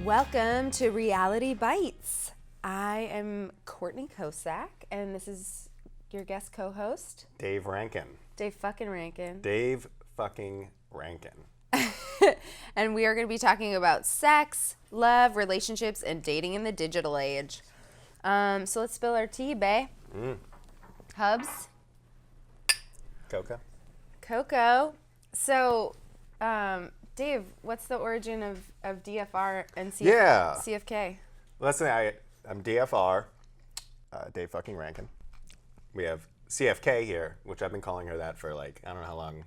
Welcome to Reality Bites. I am Courtney Kosak, and this is your guest co-host, Dave Rankin. Dave fucking Rankin. Dave fucking Rankin. And we are going to be talking about sex, love, relationships, and dating in the digital age. So let's spill our tea, bae. Hubs. Coco. So, Dave, what's the origin of DFR and CFK? Well, that's the thing. I'm DFR, Dave fucking Rankin. We have CFK here, which I've been calling her that for like, I don't know how long.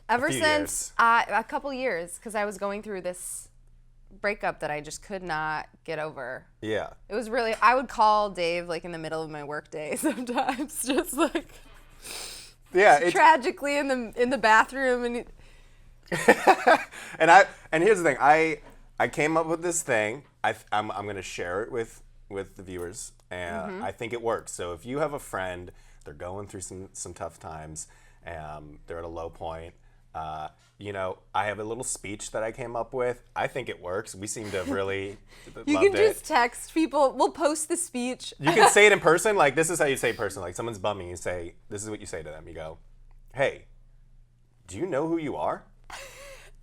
Ever since a couple years, because I was going through this breakup that I just could not get over. Yeah. It was really, I would call Dave like in the middle of my work day sometimes, just like tragically in the bathroom and and here's the thing. I came up with this thing. I'm going to share it with the viewers, and I think it works. So if you have a friend, they're going through some tough times, they're at a low point. I have a little speech that I came up with. I think it works. We seem to have really loved it. You can just text people. We'll post the speech. You can say it in person. Like, this is how you say it in person. Like, someone's bumming. You say, this is what you say to them. You go, hey, do you know who you are?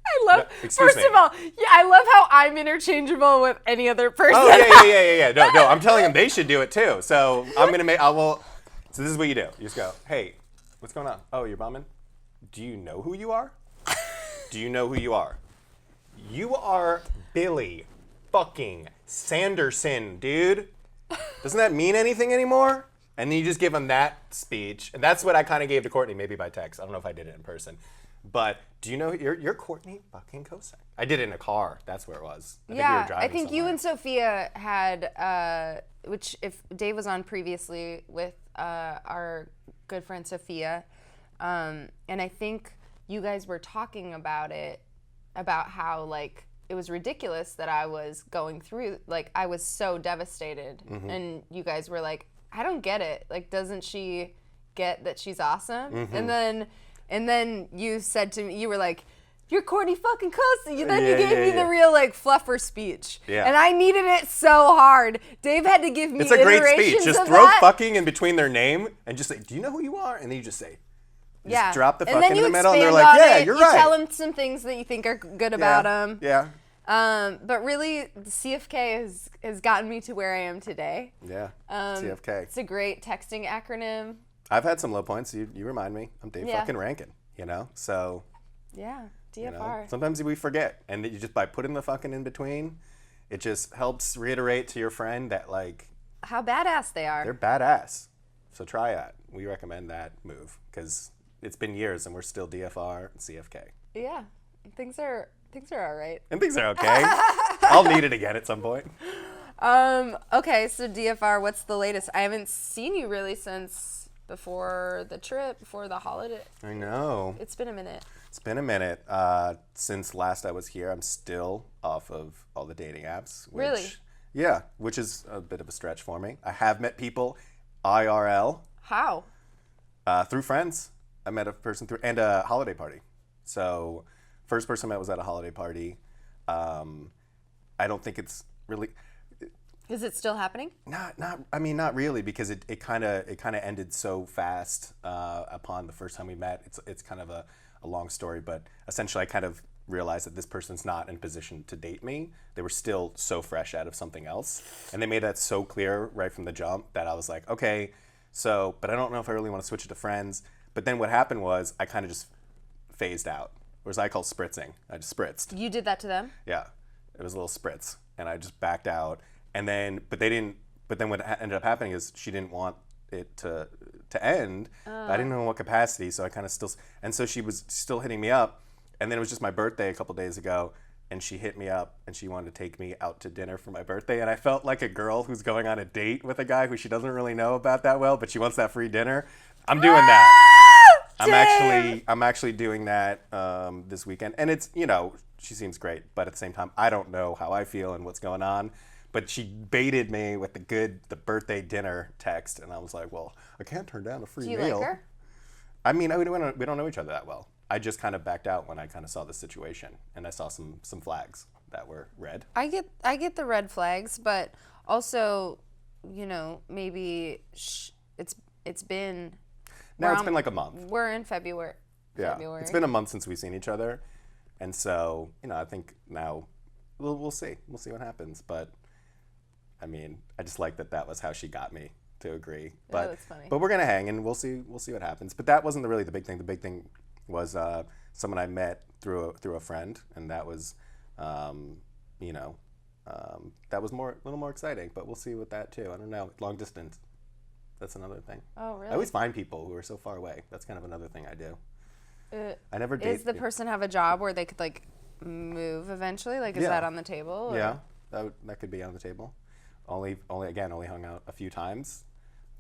I love, first of all, I love how I'm interchangeable with any other person. Oh, yeah. No, I'm telling them they should do it too. So so this is what you do. You just go, hey, what's going on? Oh, you're bumming? Do you know who you are? Do you know who you are? You are Billy fucking Sanderson, dude. Doesn't that mean anything anymore? And then you just give them that speech. And that's what I kind of gave to Courtney, maybe by text. I don't know if I did it in person. But do you know, you're Courtney fucking Kosak. I did it in a car. That's where it was. I think you and Sophia had, which if Dave was on previously with our good friend Sophia, and I think you guys were talking about it, about how like it was ridiculous that I was going through, like I was so devastated, and you guys were like, I don't get it. Like, doesn't she get that she's awesome? And then you said to me, you were like, you're Courtney fucking Kosak. Then you gave me the real like fluffer speech. Yeah. And I needed it so hard. Dave had to give me It's a great speech. Just throw fucking in between their name and just say, do you know who you are? And then you just say, just drop the fucking in the middle. And they're like, yeah, you're right. You tell them some things that you think are good about them. Yeah. But really, the CFK has gotten me to where I am today. Yeah, CFK. It's a great texting acronym. I've had some low points. You remind me. I'm Dave fucking Rankin, So. Yeah, DFR. Sometimes we forget. And you just, by putting the fucking in between, it just helps reiterate to your friend that, like. How badass they are. They're badass. So try that. We recommend that move. Because it's been years and we're still DFR and CFK. Yeah, things are all right. And things are okay. I'll need it again at some point. Okay, so DFR, what's the latest? I haven't seen you really since before the trip, before the holiday. I know. It's been a minute. It's been a minute. Since last I was here, I'm still off of all the dating apps. Really? Yeah, which is a bit of a stretch for me. I have met people IRL. How? Through friends. I met a person through, and a holiday party. So, first person I met was at a holiday party. I don't think it's really. Is it still happening? Not really, because it kind of ended so fast upon the first time we met. It's kind of a long story, but essentially I kind of realized that this person's not in a position to date me. They were still so fresh out of something else, and they made that so clear right from the jump that I was like, okay, so, but I don't know if I really want to switch it to friends. But then what happened was I kind of just phased out, whereas I call spritzing. I just spritzed. You did that to them? Yeah, it was a little spritz, and I just backed out. And then, but then what ended up happening is she didn't want it to end. I didn't know in what capacity, so I kind of still, and so she was still hitting me up. And then it was just my birthday a couple days ago, and she hit me up, and she wanted to take me out to dinner for my birthday. And I felt like a girl who's going on a date with a guy who she doesn't really know about that well, but she wants that free dinner. I'm doing that. I'm actually doing that this weekend, and it's, she seems great, but at the same time, I don't know how I feel and what's going on. But she baited me with the birthday dinner text, and I was like, well, I can't turn down a free meal. Do you like her? I mean, we don't know each other that well. I just kind of backed out when I kind of saw the situation, and I saw some flags. that were red. I get the red flags, but also, maybe it's been. Now it's been like a month. We're in February. Yeah, it's been a month since we've seen each other, and so I think now we'll see. We'll see what happens. But I mean, I just like that was how she got me to agree. But that's funny. But we're gonna hang, and we'll see what happens. But that wasn't really the big thing. The big thing was someone I met through a friend, and that was, that was a little more exciting. But we'll see with that too. I don't know. Long distance. That's another thing. Oh, really? I always find people who are so far away. That's kind of another thing I do. I never date. Does the person have a job where they could like move eventually? Like, is that on the table? Or? Yeah, that could be on the table. Only hung out a few times,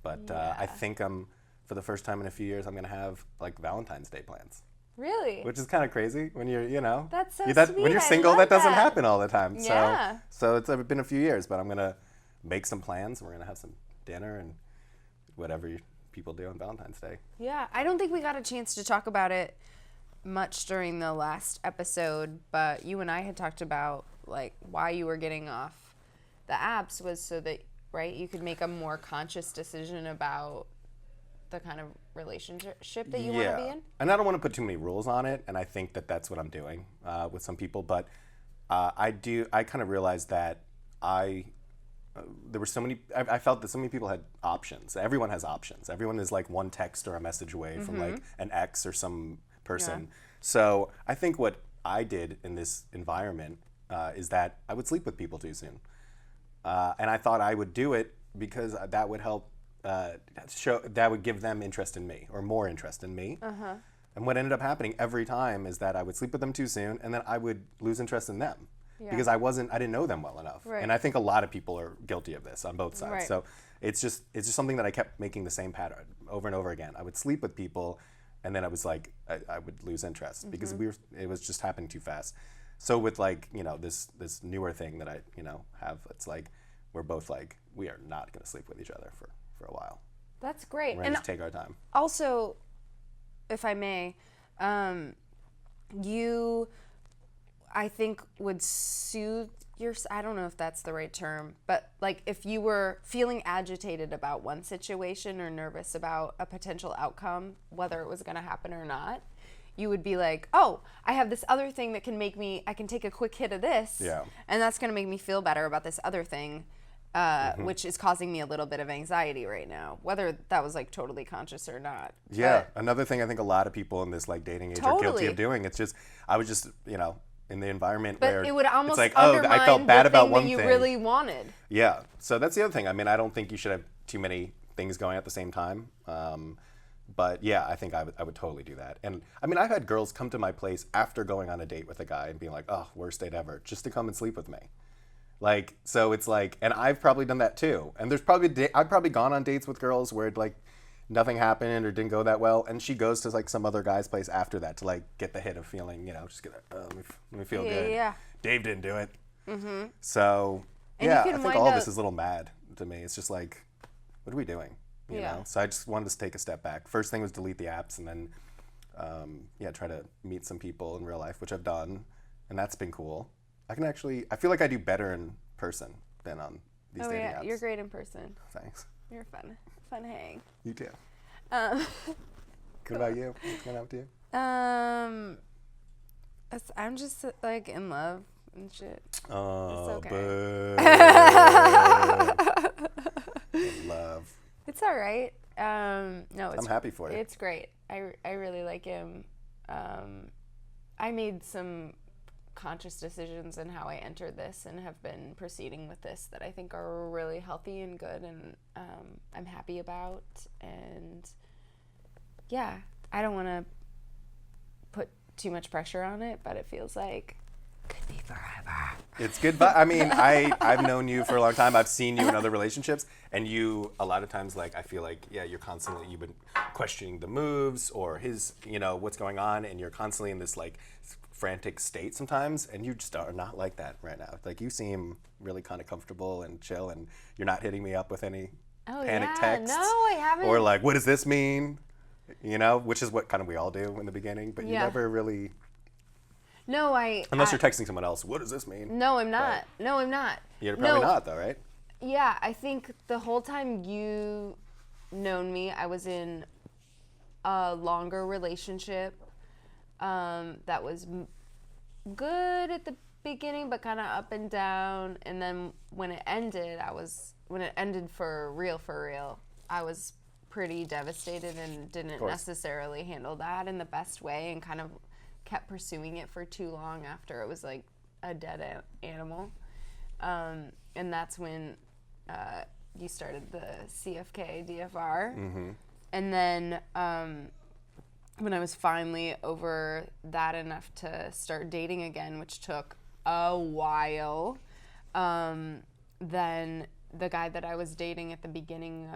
but I think for the first time in a few years I'm gonna have like Valentine's Day plans. Really? Which is kind of crazy when you're That's so sweet. When you're single, that doesn't happen all the time. Yeah. So it's been a few years, but I'm gonna make some plans. We're gonna have some dinner and whatever people do on Valentine's Day. Yeah, I don't think we got a chance to talk about it much during the last episode, but you and I had talked about like why you were getting off the apps was so that, right, you could make a more conscious decision about the kind of relationship that you want to be in. And I don't want to put too many rules on it, and I think that's what I'm doing with some people, but I kind of realized that there were so many. I felt that so many people had options. Everyone has options. Everyone is like one text or a message away from like an ex or some person. Yeah. So I think what I did in this environment is that I would sleep with people too soon, and I thought I would do it because that would help that would give them interest in me or more interest in me. And what ended up happening every time is that I would sleep with them too soon, and then I would lose interest in them. Yeah. Because I didn't know them well enough. Right. And I think a lot of people are guilty of this on both sides. Right. So it's just something that I kept making the same pattern over and over again. I would sleep with people, and then I was like, I would lose interest because it was just happening too fast. So with like, this newer thing that I, have, it's like, we're both like, we are not going to sleep with each other for a while. That's great. We're going to just take our time. Also, if I may, you, I think, would soothe I don't know if that's the right term, but like if you were feeling agitated about one situation or nervous about a potential outcome, whether it was going to happen or not, you would be like, oh, I have this other thing that I can take a quick hit of this, and that's going to make me feel better about this other thing, which is causing me a little bit of anxiety right now, whether that was like totally conscious or not. Yeah, but another thing I think a lot of people in this like dating age are guilty of doing. It's just, I was just, in the environment where it would almost it's like, undermine I felt bad about one thing thing you really wanted. Yeah, so that's the other thing. I mean, I don't think you should have too many things going at the same time. But yeah, I think I would totally do that. And I mean, I've had girls come to my place after going on a date with a guy and being like, oh, worst date ever, just to come and sleep with me. Like, so it's like, and I've probably done that too. And I've probably gone on dates with girls where like nothing happened or didn't go that well, and she goes to like some other guy's place after that to like get the hit of feeling, just get let me feel good. Yeah. Dave didn't do it. So I think all of this is a little mad to me. It's just like, what are we doing? You know? So I just wanted to take a step back. First thing was delete the apps, and then try to meet some people in real life, which I've done, and that's been cool. I feel like I do better in person than on these dating apps. You're great in person. Thanks. You're fun hang. You too. What about you? What's going on with you? I'm just like in love and shit. Oh, it's okay. In love. It's all right. No, I'm happy for you. It's great. I really like him. I made some conscious decisions in how I entered this and have been proceeding with this that I think are really healthy and good, and I'm happy about. And yeah, I don't want to put too much pressure on it, but it feels like could be forever. It's good, but I mean, I've known you for a long time. I've seen you in other relationships, and you a lot of times, like, I feel like, you've been questioning the moves or his, what's going on, and you're constantly in this like frantic state sometimes, and you just are not like that right now. Like, you seem really kind of comfortable and chill, and you're not hitting me up with any panic texts. No, I haven't. Or like, what does this mean? Which is what kind of we all do in the beginning, but you never really. No, Unless you're texting someone else. What does this mean? No, I'm not. No, I'm not. You're probably not, though, right? Yeah, I think the whole time you known me, I was in a longer relationship that was good at the beginning, but kind of up and down. And then when it ended for real, I was pretty devastated and didn't necessarily handle that in the best way, and kind of kept pursuing it for too long after it was like a dead animal. And that's when you started the CFK DFR. Mm-hmm. And then when I was finally over that enough to start dating again, which took a while, then the guy that I was dating at the beginning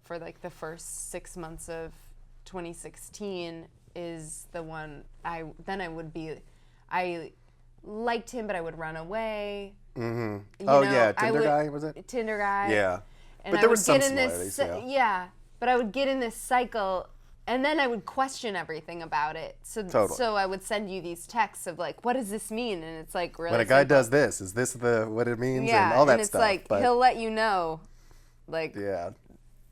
for like the first 6 months of 2016 is the one I liked him, but I would run away. Mm-hmm. Tinder guy, was it? Tinder guy. Yeah. And but there was some similarities, but I would get in this cycle, and then I would question everything about it. So I would send you these texts of like, what does this mean? And it's like, really when a guy does this, is this what it means? Yeah, and all that and it's stuff. like, but he'll let you know, like, yeah,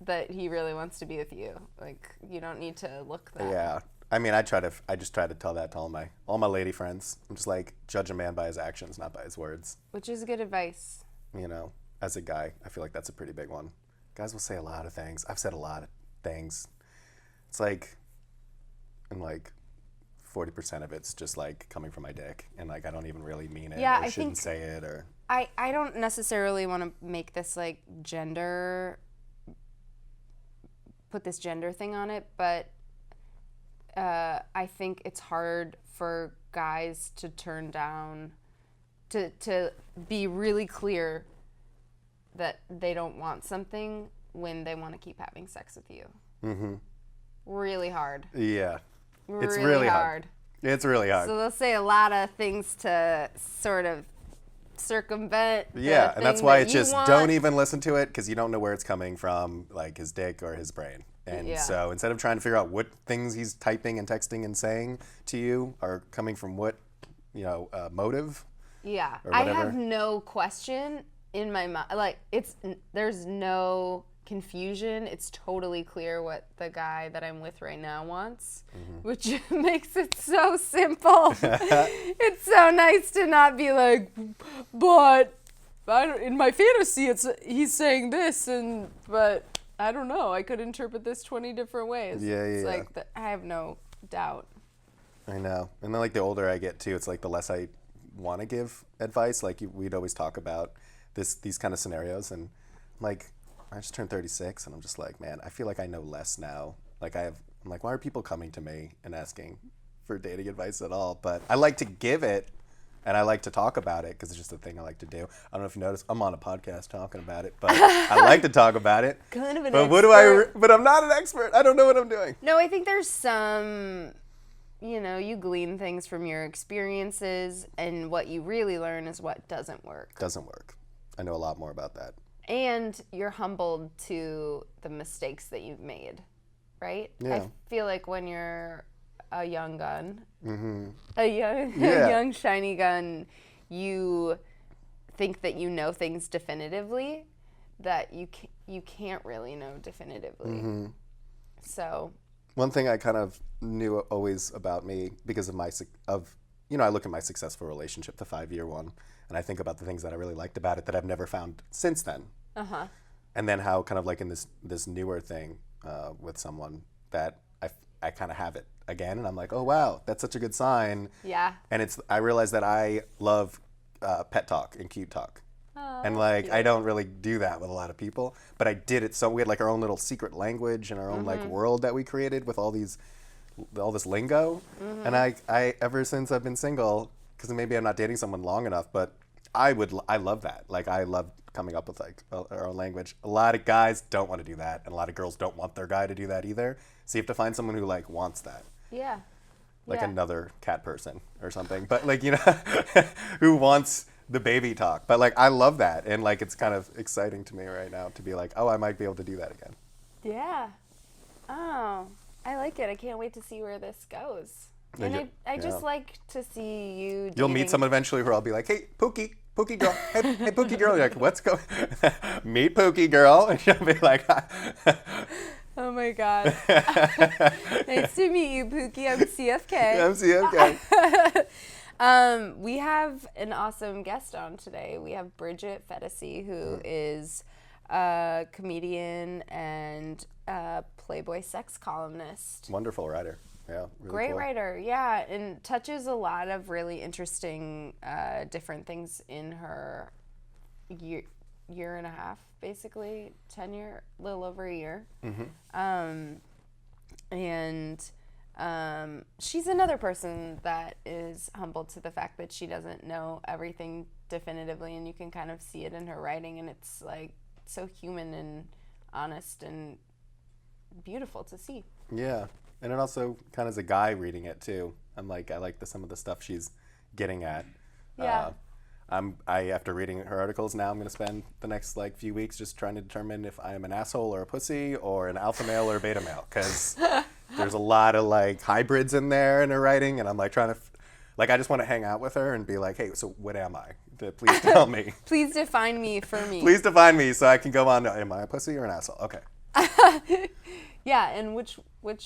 that he really wants to be with you. Like, you don't need to look that. Yeah. I mean, I just try to tell that to all my lady friends. I'm just like, judge a man by his actions, not by his words. Which is good advice. You know, as a guy, I feel like that's a pretty big one. Guys will say a lot of things. I've said a lot of things. It's like, and like 40% of it's just like coming from my dick, and like I don't even really mean it, or shouldn't say it, or. I don't necessarily want to make this like put this gender thing on it, but I think it's hard for guys to turn down, to be really clear that they don't want something when they want to keep having sex with you. Mm-hmm. Really hard. Yeah. It's really hard. It's really hard. So they'll say a lot of things to sort of circumvent. Yeah, and that's why it's just don't even listen to it, because you don't know where it's coming from, like his dick or his brain. And so instead of trying to figure out what things he's typing and texting and saying to you are coming from what, motive. Yeah, I have no question in my mind. Like, there's no confusion. It's totally clear what the guy that I'm with right now wants, which makes it so simple. It's so nice to not be like, but in my fantasy, he's saying this, but I don't know. I could interpret this 20 different ways. It's like I have no doubt. I know. And then like the older I get too, it's like the less I want to give advice. Like we'd always talk about these kind of scenarios, and like I just turned 36, and I'm just like, man, I feel like I know less now. Like I'm like, why are people coming to me and asking for dating advice at all? But I like to give it, and I like to talk about it because it's just a thing I like to do. I don't know if you noticed, I'm on a podcast talking about it, but I like to talk about it. Kind of an expert. But I'm not an expert. I don't know what I'm doing. No, I think there's some, you glean things from your experiences, and what you really learn is what doesn't work. Doesn't work. I know a lot more about that. And you're humbled to the mistakes that you've made, right? Yeah. I feel like when you're a young gun, a young shiny gun, you think that you know things definitively that you can't really know definitively. So one thing I kind of knew always about me, because of I look at my successful relationship, the 5-year one, and I think about the things that I really liked about it that I've never found since then. And then how kind of like in this newer thing with someone that I kind of have it again, and I'm like, oh wow, that's such a good sign. Yeah. And I realize that I love pet talk and cute talk. Oh, and like cute. I don't really do that with a lot of people, but I did it. So we had like our own little secret language and our own like world that we created with all this lingo. And I ever since I've been single, because maybe I'm not dating someone long enough, but I love that. Like I love coming up with like our own language. A lot of guys don't want to do that, and a lot of girls don't want their guy to do that either. So you have to find someone who like wants that. Yeah. Like another cat person or something, but like who wants the baby talk. But like I love that, and like it's kind of exciting to me right now to be like, oh, I might be able to do that again. Yeah. Oh, I like it. I can't wait to see where this goes. And I just like to see you You'll dating. meet someone eventually where I'll be like, hey, Pookie girl. Hey, Pookie girl. You're like, what's going Meet Pookie girl. And she'll be like, Oh my God. Nice to meet you, Pookie. I'm CFK. I'm CFK. We have an awesome guest on today. We have Bridget Phetasy, who is a comedian and a Playboy sex columnist. Wonderful writer. Yeah, really Great cool. writer, yeah, and touches a lot of really interesting different things in her year and a half, basically, tenure, a little over a year. Mm-hmm. And she's another person that is humbled to the fact that she doesn't know everything definitively, and you can kind of see it in her writing, and it's like so human and honest and beautiful to see. Yeah. And it also kind of as a guy reading it too. I like some of the stuff she's getting at. Yeah. After reading her articles now, I'm going to spend the next few weeks just trying to determine if I am an asshole or a pussy or an alpha male or a beta male, because there's a lot of hybrids in there in her writing, and I'm trying to I just want to hang out with her and be like, hey, so what am I? Please tell me. Please define me for me. Please define me so I can go on to, am I a pussy or an asshole? Okay. Yeah, and which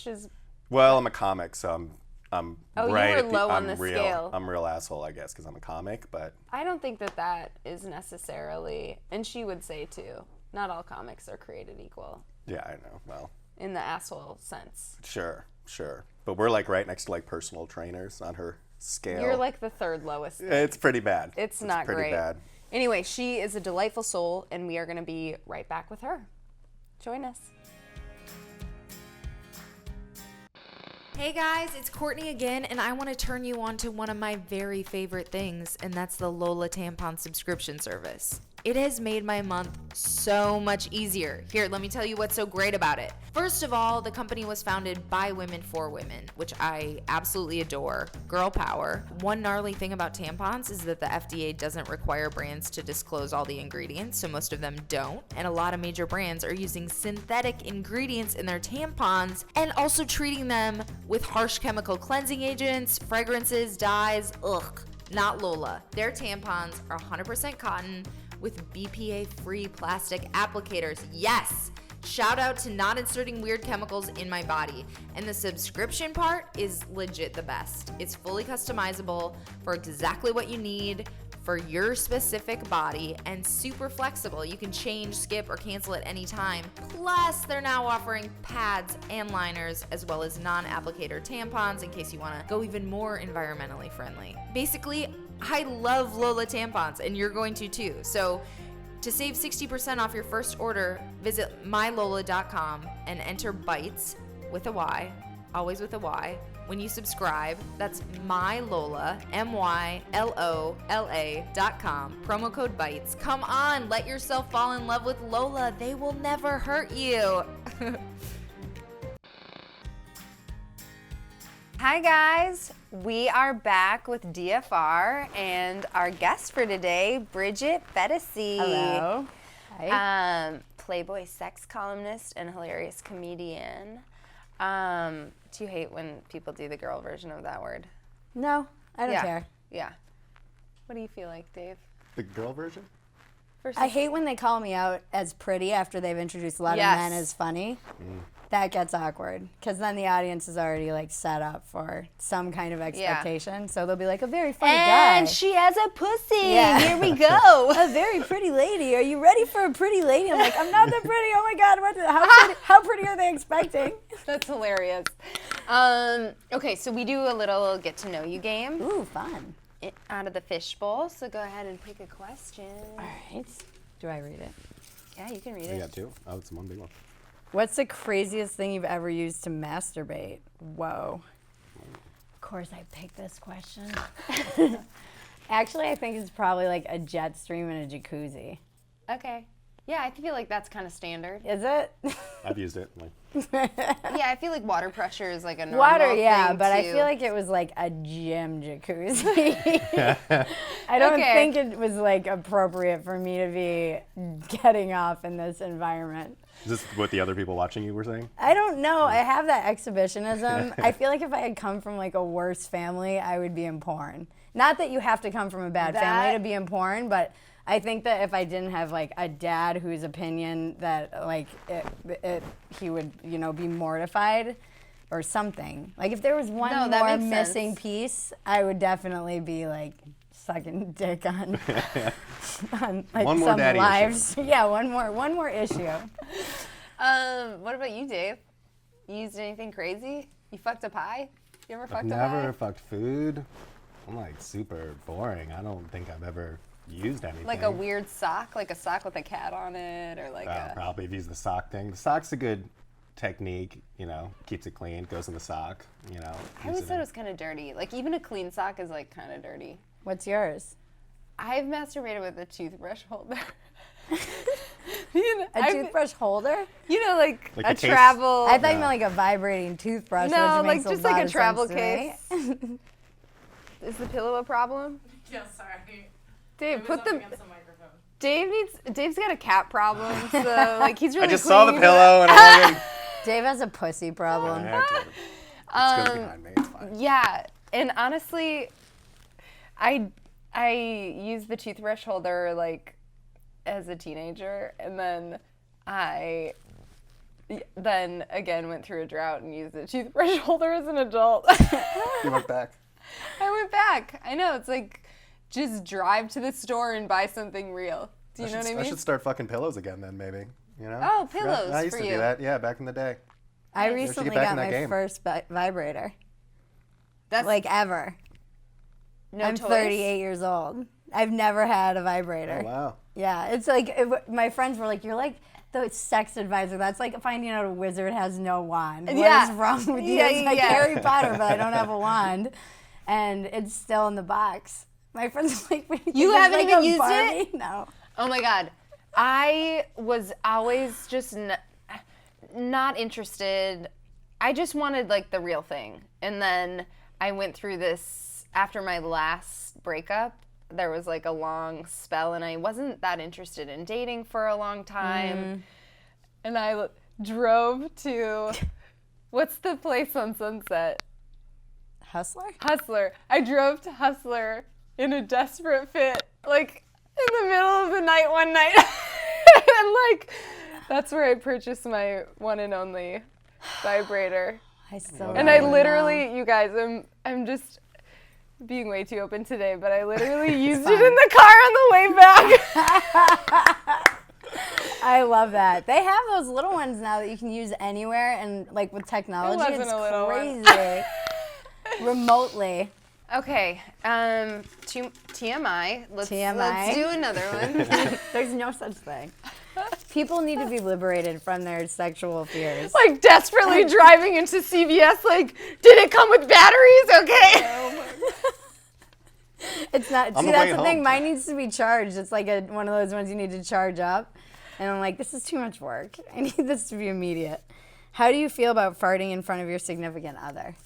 is. Well, I'm a comic, so I'm Oh, right you at were low on the real, scale. I'm real asshole, I guess, because I'm a comic, but I don't think that is necessarily, and she would say too, not all comics are created equal. yeah, I know. Well, In the asshole sense. sure. But we're right next to personal trainers on her scale. You're the third lowest thing. It's pretty bad. It's not pretty great. bad. Anyway, she is a delightful soul, and we are going to be right back with her. Join us. Hey guys, it's Courtney again, and I want to turn you on to one of my very favorite things, and that's the Lola tampon subscription service. It has made my month so much easier. Here, let me tell you what's so great about it. First of all, the company was founded by women for women, which I absolutely adore. Girl power. One gnarly thing about tampons is that the FDA doesn't require brands to disclose all the ingredients, so most of them don't. And a lot of major brands are using synthetic ingredients in their tampons and also treating them with harsh chemical cleansing agents, fragrances, dyes. Ugh, not Lola. Their tampons are 100% cotton with BPA-free plastic applicators. Yes! Shout out to not inserting weird chemicals in my body. And the subscription part is legit the best. It's fully customizable for exactly what you need for your specific body and super flexible. You can change, skip, or cancel at any time. Plus, they're now offering pads and liners as well as non-applicator tampons in case you want to go even more environmentally friendly. Basically, I love Lola tampons, and you're going to too. So to save 60% off your first order, visit mylola.com and enter BITES with a Y, always with a Y, when you subscribe. That's mylola, mylola.com, promo code BITES. Come on, let yourself fall in love with Lola. They will never hurt you. Hi guys, we are back with DFR and our guest for today, Bridget Phetasy. Hello. Hi. Playboy sex columnist and hilarious comedian. Do you hate when people do the girl version of that word? No, I don't care. Yeah. What do you feel like, Dave? The girl version? I hate when they call me out as pretty after they've introduced a lot of men as funny. That gets awkward because then the audience is already set up for some kind of expectation. So they'll be like, a very funny guy. And she has a pussy. Yeah. Here we go. A very pretty lady. Are you ready for a pretty lady? I'm like, I'm not that pretty. Oh my God. How pretty are they expecting? That's hilarious. Okay, so we do a little get to know you game. Ooh, fun. Out of the fishbowl. So go ahead and pick a question. All right. Do I read it? Yeah, you can read You it. got two? Oh, it's one big one. What's the craziest thing you've ever used to masturbate? Whoa. Of course I picked this question. Actually, I think it's probably a jet stream and a jacuzzi. Okay. Yeah, I feel like that's kind of standard. Is it? I've used it. Like, Yeah, I feel like water pressure is like a normal Water, yeah, thing but I too. feel like it was like a gym jacuzzi. I don't think it was like appropriate for me to be getting off in this environment. is this what the other people watching you were saying? I don't know. I have that exhibitionism. I feel like if I had come from like a worse family, I would be in porn. Not that you have to come from a bad family to be in porn, but I think that if I didn't have like a dad whose opinion that like he would, you know, be mortified or something. Like if there was one more missing piece, I would definitely be like sucking dick on like one more some daddy lives. issue. Yeah, one more issue. What about you, Dave? You used anything crazy? You fucked a pie? You ever fucked a pie? I've never fucked food. I'm like super boring. I don't think I've ever used anything. Like a weird sock? Like a sock with a cat on it? Or like probably have used the sock thing. The sock's a good technique, you know, keeps it clean, goes in the sock, you know. I always thought it was kind of dirty. Like even a clean sock is like kind of dirty. What's yours? I've masturbated with a toothbrush holder. A toothbrush holder? You know, like Like a a case? I travel. thought you meant like a vibrating toothbrush. No, which like makes just a lot like a of travel sense to me. case. Is the pillow a problem? Yeah, sorry. Dave, It was put up the. against the microphone. Dave's got a cat problem, so like he's really. I just saw the clean. pillow and I'm like, Dave has a pussy problem. it's good behind me. It's fine. Yeah, and honestly, I used the toothbrush holder like as a teenager, and then I again went through a drought and used the toothbrush holder as an adult. You went back. I went back. I know, it's like just drive to the store and buy something real. Do you know what I mean? I should start fucking pillows again then, maybe. You know? Oh, Forgot- pillows I used for to you. do that. Yeah, back in the day. I should recently get back got in that my game. first vibrator, That's like ever. no I'm toys? 38 years old. I've never had a vibrator. Oh, wow. Yeah, it's like my friends were like, "You're like the sex advisor. That's like finding out a wizard has no wand. What Yeah. is wrong with you?" Yeah, It's like yeah. Harry Potter, but I don't have a wand, and it's still in the box. My friends are like, "What do You think, haven't it's even like a used Barbie?" it? No. Oh my God. I was always just not interested. I just wanted like the real thing. And then I went through this after my last breakup. There was like a long spell and I wasn't that interested in dating for a long time. And I drove to, what's the place on Sunset? Hustler. I drove to Hustler in a desperate fit, like in the middle of the night one night. And like, that's where I purchased my one and only vibrator. I still And I literally, you guys, I'm just being way too open today, but I literally used it in the car on the way back. I love that. They have those little ones now that you can use anywhere, and like with technology, wasn't it's a little one. crazy. Remotely. Okay, TMI. Let's TMI. do another one. There's no such thing. People need to be liberated from their sexual fears. Like desperately driving into CVS, like, did it come with batteries? Okay. It's not. On See, the way that's the thing. home. Mine needs to be charged. It's like one of those ones you need to charge up. And I'm like, this is too much work. I need this to be immediate. How do you feel about farting in front of your significant other?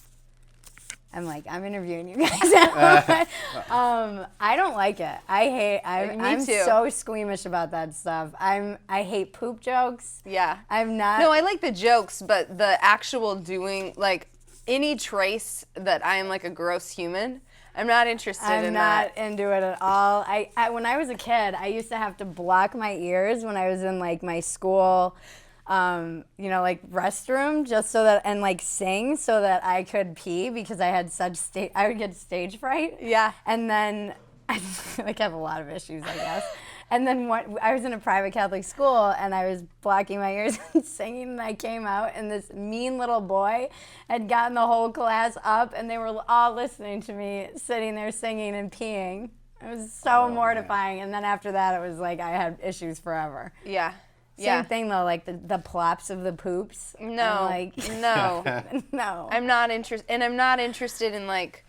I'm like, I'm interviewing you guys. I don't like it. I'm too. so squeamish about that stuff. I hate poop jokes. Yeah. I'm not. No, I like the jokes, but the actual doing, like, any trace that I am like a gross human, I'm not interested I'm in not that. into it at all. I when I was a kid, I used to have to block my ears when I was in like my school, like restroom, just so that, and like sing so that I could pee because I had I would get stage fright. Yeah. And then I like have a lot of issues, I guess. And then I was in a private Catholic school and I was blocking my ears and singing, and I came out and this mean little boy had gotten the whole class up and they were all listening to me sitting there singing and peeing. It was so mortifying. Man. And then after that, it was like I had issues forever. Yeah. Same thing though, like the plops of the poops. No. I'm like, No. no. I'm not interested, and I'm not interested in like,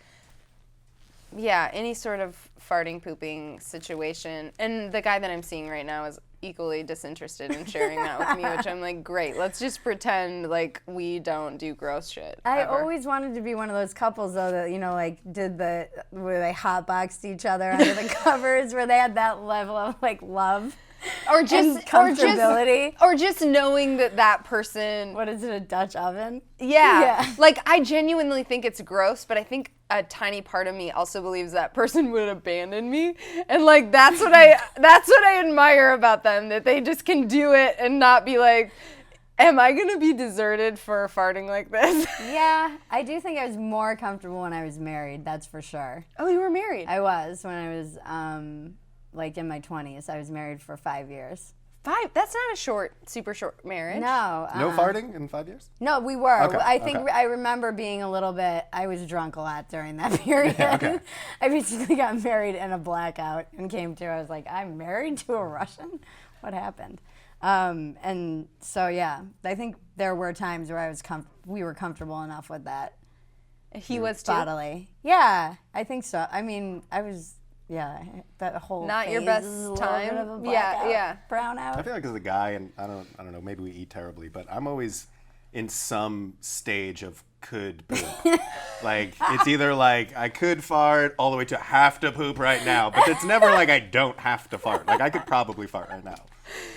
any sort of farting, pooping situation. And the guy that I'm seeing right now is equally disinterested in sharing that with me, which I'm like, great, let's just pretend like we don't do gross shit. I ever. always wanted to be one of those couples, though, that, like, where they hotboxed each other under the covers, where they had that level of, like, love. Or just and comfortability. Or just knowing that person. What is it, a Dutch oven? Yeah. Like, I genuinely think it's gross, but I think a tiny part of me also believes that person would abandon me. And like, that's what I admire about them, that they just can do it and not be like, am I gonna be deserted for farting like this? Yeah, I do think I was more comfortable when I was married, that's for sure. Oh, you were married? I was, when I was like in my 20s. I was married for 5 years. 5? That's not a super short marriage. No. No farting in 5 years? No, we were. Okay, I think okay. I remember being a little bit, I was drunk a lot during that period. Yeah, okay. I basically got married in a blackout and came to, I was like, I'm married to a Russian? What happened? And so, yeah, I think there were times where we were comfortable enough with that. He was too? Bodily. Yeah, I think so. I mean, I was... Yeah, that whole not phase your best is a little time. bit of a blackout, Yeah. brown out. I feel like as a guy, and I don't know, maybe we eat terribly, but I'm always in some stage of could poop. Like, it's either like I could fart all the way to have to poop right now, but it's never like I don't have to fart. Like, I could probably fart right now.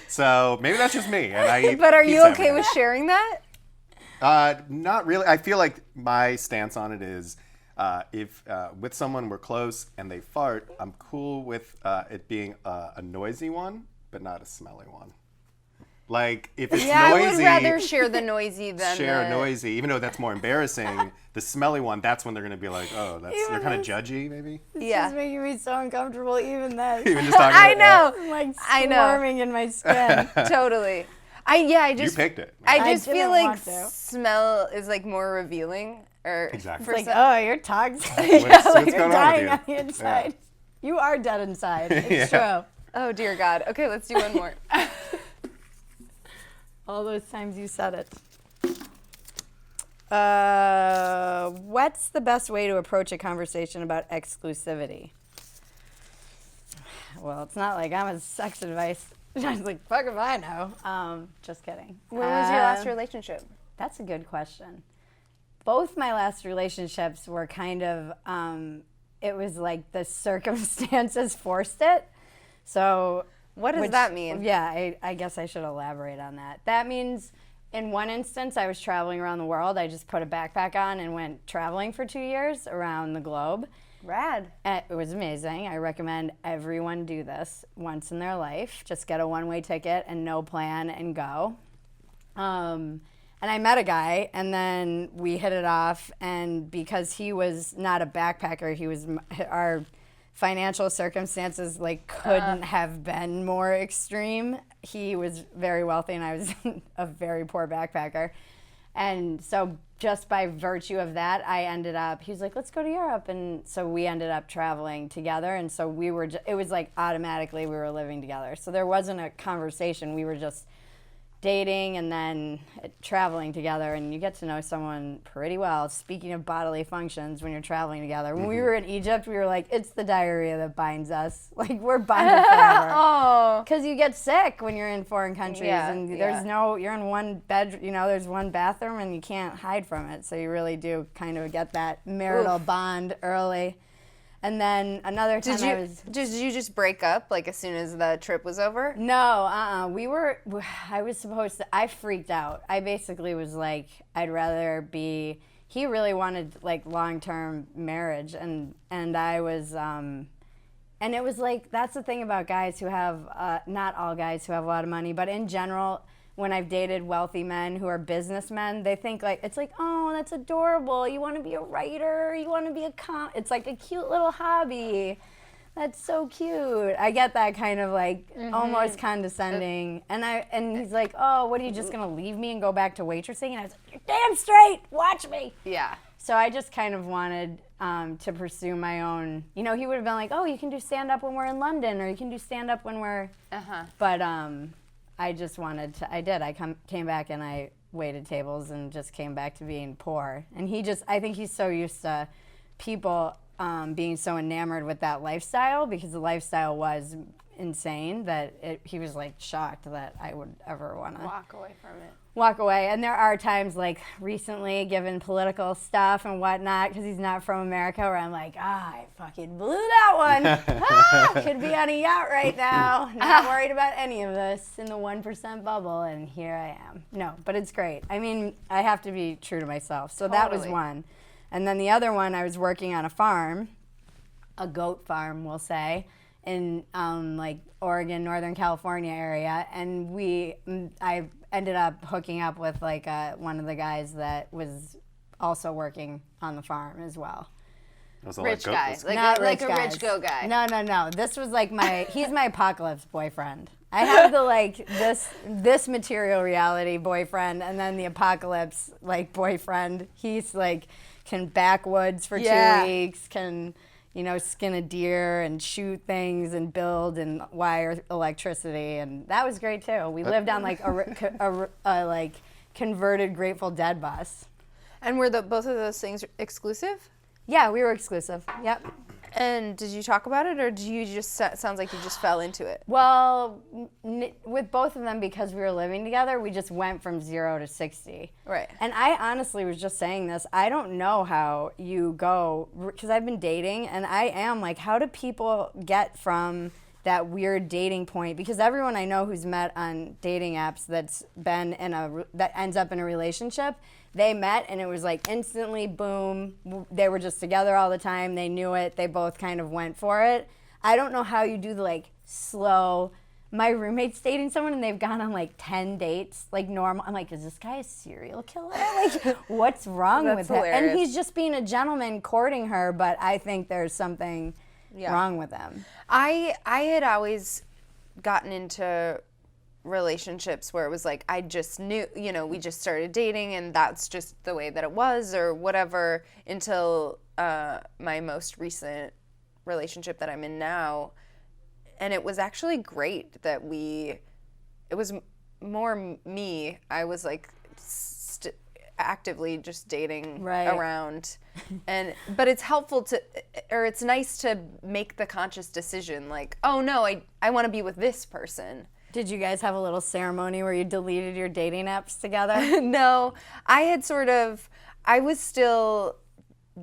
So maybe that's just me. And I eat But are you pizza okay every with day. sharing that? Not really. I feel like my stance on it is if with someone we're close and they fart, I'm cool with it being a noisy one, but not a smelly one. Like, if it's Yeah, noisy, I would rather share the noisy than share noisy, even though that's more embarrassing. The smelly one, that's when they're going to be like, oh, you're kind of judgy, maybe? It's Yeah. just making me so uncomfortable, even then. Even just talking I about it. know. I'm like I know. squirming in my skin. Totally. I You just picked it. I just didn't feel like want to. smell is like more revealing. Or Exactly. for It's like, some- oh, you're toxic. What's Like, going you're on dying with on you? the inside. You are dead inside. It's Yeah. true. Oh dear God. Okay, let's do one more. All those times you said it. What's the best way to approach a conversation about exclusivity? Well, it's not like I'm a sex advice. I was like, fuck if I know. Just kidding. When was your last relationship? That's a good question. Both my last relationships were kind of, it was like the circumstances forced it. So What does that mean? Yeah, I guess I should elaborate on that. That means in one instance, I was traveling around the world. I just put a backpack on and went traveling for 2 years around the globe. Rad. It was amazing. I recommend everyone do this once in their life. Just get a one-way ticket and no plan and go. And I met a guy, and then we hit it off. And because he was not a backpacker, our financial circumstances couldn't have been more extreme. He was very wealthy, and I was a very poor backpacker. And so just by virtue of that, he was like, let's go to Europe. And so we ended up traveling together. And so it was like automatically we were living together. So there wasn't a conversation. We were just dating and then traveling together, and you get to know someone pretty well. Speaking of bodily functions, when you're traveling together, when we were in Egypt, we were like, it's the diarrhea that binds us. Like, we're bonded forever. Oh. Because you get sick when you're in foreign countries, Yeah, and yeah. you're in one bed, there's one bathroom, and you can't hide from it. So you really do kind of get that marital bond early. And then another time Did you just break up as soon as the trip was over? No, I freaked out. I basically was like, I'd rather be, he really wanted long-term marriage, and I was, and it was that's the thing about guys who have, not all guys who have a lot of money, but in general, when I've dated wealthy men who are businessmen, they think it's oh, that's adorable. You want to be a writer. You want to be it's like a cute little hobby. That's so cute. I get that kind of almost condescending. And he's like, oh, what, are you just going to leave me and go back to waitressing? And I was like, you're damn straight. Watch me. Yeah. So I just kind of wanted to pursue my own, he would have been like, oh, you can do stand-up when we're in London, or you can do stand-up when we're, but I just wanted to, I came back and I waited tables and just came back to being poor. And I think he's so used to people being so enamored with that lifestyle, because the lifestyle was insane that he was like shocked that I would ever want to Walk away from it. walk away. And there are times like recently, given political stuff and whatnot, because he's not from America, where I'm like, I fucking blew that one. Could be on a yacht right now, not worried about any of this in the 1% bubble, and here I am. No, but it's great. I mean, I have to be true to myself. So that was one. And then the other one, I was working on a farm, a goat farm, we'll say, in like Oregon, Northern California area, and I ended up hooking up with like one of the guys that was also working on the farm as well. Rich guy, like a rich go guy. No. This was like he's my apocalypse boyfriend. I have the like this material reality boyfriend, and then the apocalypse like boyfriend. He's like can backwoods for 2 weeks, can skin a deer and shoot things and build and wire electricity, and that was great too. We lived on like a like converted Grateful Dead bus. And were both of those things exclusive? Yeah, we were exclusive. Yep. And did you talk about it, or did you just sounds like you just fell into it? Well, with both of them, because we were living together, we just went from 0 to 60. Right. And I honestly was just saying this. I don't know how you go, because I've been dating, and I am like, how do people get from that weird dating point? Because everyone I know who's met on dating apps that's been that ends up in a relationship, they met and it was like instantly, boom, they were just together all the time, they knew it, they both kind of went for it. I don't know how you do the like slow, my roommate's dating someone and they've gone on like 10 dates, like normal. I'm like, is this guy a serial killer? Like, what's wrong with him? And he's just being a gentleman courting her, but I think there's something wrong with him. I had always gotten into relationships where it was like I just knew, we just started dating and that's just the way that it was or whatever, until my most recent relationship that I'm in now. And it was actually great that it was more me. I was like actively just dating around. But it's helpful it's nice to make the conscious decision like, oh no, I want to be with this person. Did you guys have a little ceremony where you deleted your dating apps together? No, I was still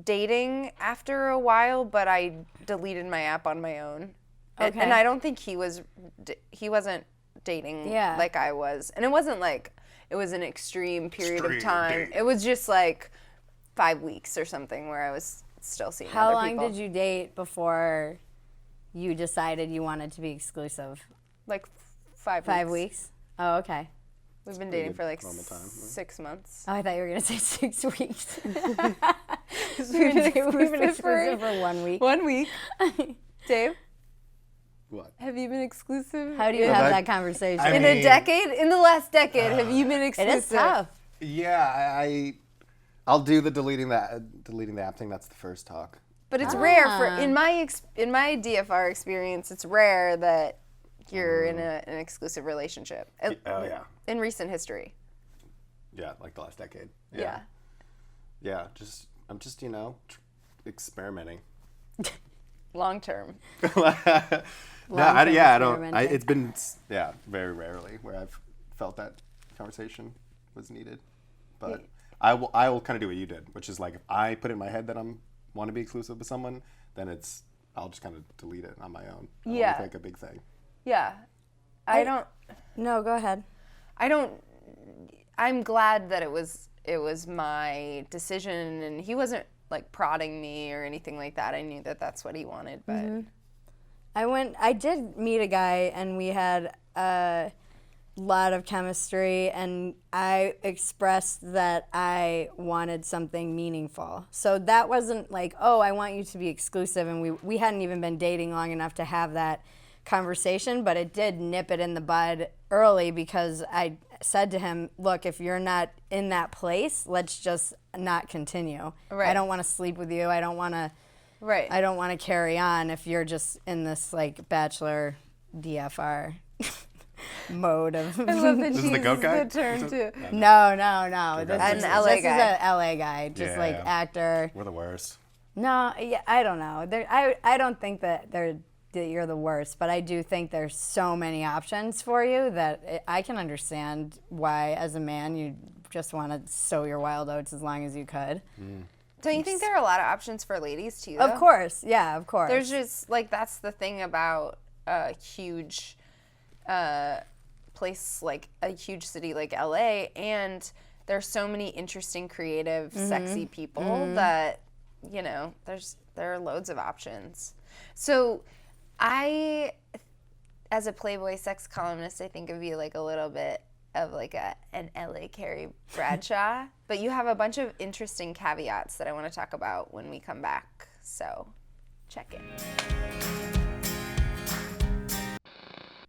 dating after a while, but I deleted my app on my own. Okay. And I don't think he wasn't dating like I was. And it wasn't like it was an extreme period of time. It was just like 5 weeks or something where I was still seeing other people. How long did you date before you decided you wanted to be exclusive? Like 5 weeks. 5 weeks? Oh, okay. We've been dating for like 6 months. Oh, I thought you were going to say 6 weeks. We've been exclusive for 1 week. 1 week. Dave? What? Have you been exclusive? How do you have that conversation? In a decade? In the last decade, have you been exclusive? It is tough. Yeah, I'll do the deleting the app thing. That's the first talk. But it's rare in my DFR experience. It's rare that you're in an exclusive relationship. In recent history. Yeah, like the last decade. Yeah. Yeah, I'm just experimenting. Long term. It's been very rarely where I've felt that conversation was needed. But I will kind of do what you did, which is like if I put in my head that I want to be exclusive with someone, then I'll just kind of delete it on my own. I don't want to make a big thing. Yeah. No, go ahead. I'm glad that it was my decision and he wasn't like prodding me or anything like that. I knew that that's what he wanted, but I did meet a guy and we had a lot of chemistry and I expressed that I wanted something meaningful. So that wasn't like, oh, I want you to be exclusive, and we hadn't even been dating long enough to have that conversation, but it did nip it in the bud early because I said to him, look, if you're not in that place, let's just not continue. Right. I don't want to sleep with you. I don't want to carry on if you're just in this like bachelor DFR mode of. I love that this is the goat guy? The term too. No. This is an LA guy, actor. We're the worst. No, I don't know. I don't think that they're that you're the worst, but I do think there's so many options for you that I can understand why, as a man, you just want to sow your wild oats as long as you could. Don't you think there are a lot of options for ladies too, though? Of course, yeah, of course. There's just, like, that's the thing about a huge place, like a huge city like LA, and there's so many interesting, creative, sexy people that, you know, there are loads of options. So I, as a Playboy sex columnist, I think of you like a little bit of like an LA Carrie Bradshaw, but you have a bunch of interesting caveats that I want to talk about when we come back. So check in.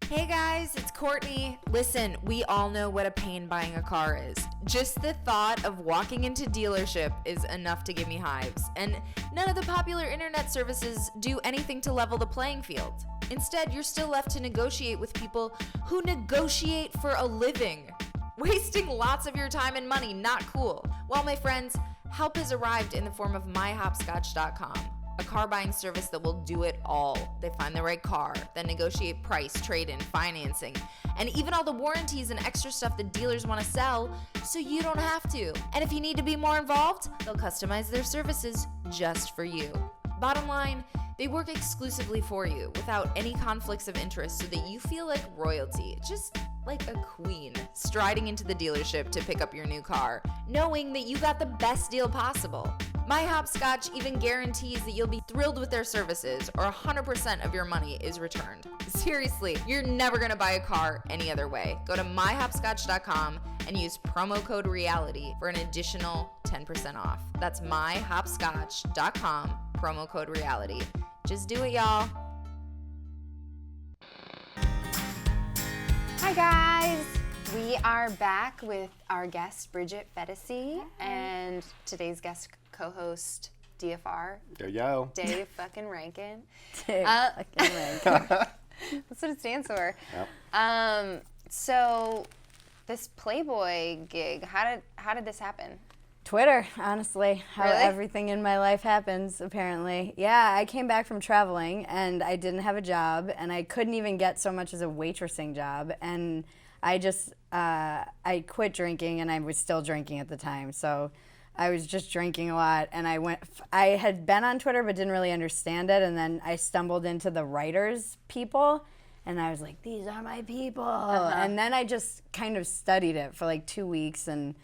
Hey guys, it's Courtney. Listen, we all know what a pain buying a car is. Just the thought of walking into dealership is enough to give me hives. And none of the popular internet services do anything to level the playing field. Instead, you're still left to negotiate with people who negotiate for a living. Wasting lots of your time and money, not cool. Well, my friends, help has arrived in the form of myhopscotch.com. A car buying service that will do it all. They find the right car, then negotiate price, trade-in, financing, and even all the warranties and extra stuff that dealers want to sell, so you don't have to. And if you need to be more involved, they'll customize their services just for you. Bottom line, they work exclusively for you without any conflicts of interest so that you feel like royalty, just like a queen, striding into the dealership to pick up your new car, knowing that you got the best deal possible. My Hopscotch even guarantees that you'll be thrilled with their services or 100% of your money is returned. Seriously, you're never gonna buy a car any other way. Go to myhopscotch.com and use promo code REALITY for an additional 10% off. That's myhopscotch.com, promo code REALITY. Just do it, y'all. Hi guys! We are back with our guest Bridget Phetasy and today's guest co-host DFR. Yo. Dave fucking Rankin. Dave fucking Rankin. That's what it stands for. Yep. So this Playboy gig, how did this happen? Twitter, honestly, how Really? everything in my life happens, apparently. Yeah, I came back from traveling, and I didn't have a job, and I couldn't even get so much as a waitressing job, and I just, I quit drinking, and I was still drinking at the time, so I was just drinking a lot, and I had been on Twitter, but didn't really understand it, and then I stumbled into the writers people, and I was like, these are my people, and then I just kind of studied it for like 2 weeks, and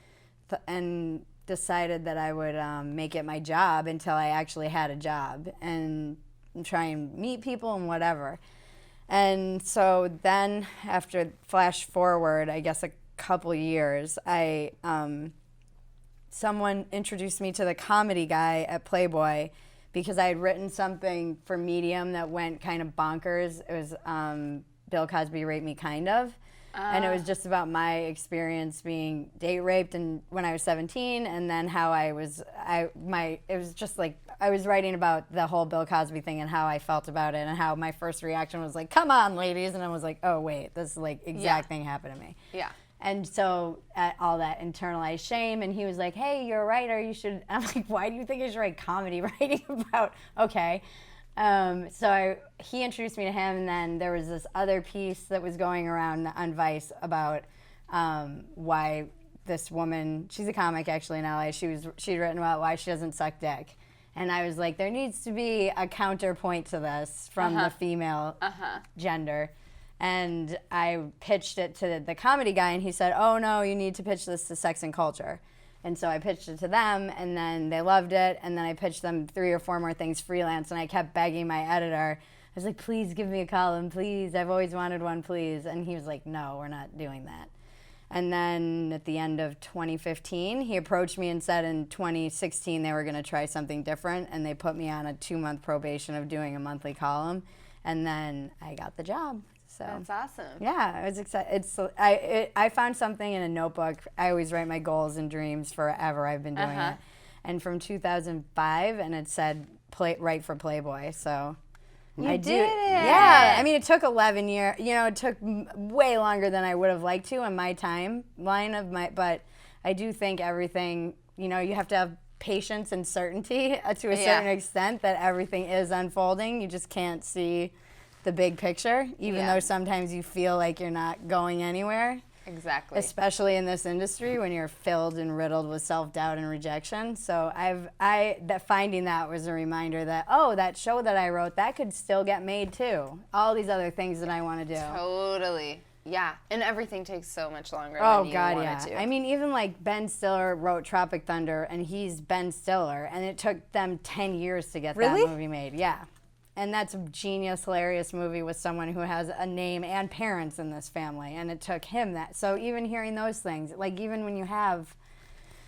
decided that I would make it my job until I actually had a job and try and meet people and whatever. And so then after flash forward, I guess a couple years, someone introduced me to the comedy guy at Playboy because I had written something for Medium that went kind of bonkers. It was Bill Cosby Raped Me Kind Of. And it was just about my experience being date raped and when I was 17, and then how it was just like I was writing about the whole Bill Cosby thing and how I felt about it and how my first reaction was like, come on, ladies, and I was like, oh wait, this like exact thing happened to me. Yeah. And so all that internalized shame, and he was like, hey, you're a writer, you should. I'm like, why do you think I should write comedy writing about? Okay. So he introduced me to him, and then there was this other piece that was going around on Vice about why this woman, she's a comic actually in LA, she'd written about why she doesn't suck dick. And I was like, there needs to be a counterpoint to this from the female gender. And I pitched it to the comedy guy, and he said, oh no, you need to pitch this to Sex and Culture. And so I pitched it to them, and then they loved it, and then I pitched them 3 or 4 more things freelance, and I kept begging my editor. I was like, please give me a column, please. I've always wanted one, please. And he was like, no, we're not doing that. And then at the end of 2015, he approached me and said in 2016 they were going to try something different, and they put me on a 2-month probation of doing a monthly column, and then I got the job. So That's awesome. yeah, I was excited. I found something in a notebook. I always write my goals and dreams forever. I've been doing it, and from 2005, and it said write for Playboy. So You did it. Yeah, I mean, it took 11 years. You know, it took way longer than I would have liked to in my timeline of my. But I do think everything. You know, you have to have patience and certainty to a certain extent that everything is unfolding. You just can't see the big picture, even Yeah. though sometimes you feel like you're not going anywhere. Exactly. Especially in this industry when you're filled and riddled with self-doubt and rejection. So finding that was a reminder that, oh, that show that I wrote, that could still get made too. All these other things that I want to do. Totally. Yeah. And everything takes so much longer Oh, than you God, want yeah. it to. I mean, even like Ben Stiller wrote Tropic Thunder, and he's Ben Stiller, and it took them 10 years to get Really? that movie made. Yeah. And that's a genius, hilarious movie with someone who has a name and parents in this family, and it took him that. So even hearing those things, like even when you have...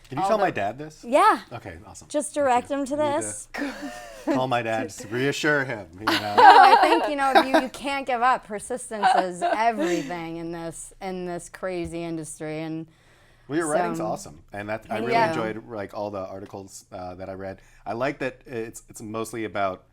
Can you tell my dad this? Yeah. Okay, awesome. Just direct Thank him to you. Need this. Call my dad, just reassure him. You know? No, I think, you can't give up. Persistence is everything in this crazy industry. And Well, your writing's awesome, and I really enjoyed like all the articles that I read. I like that it's mostly about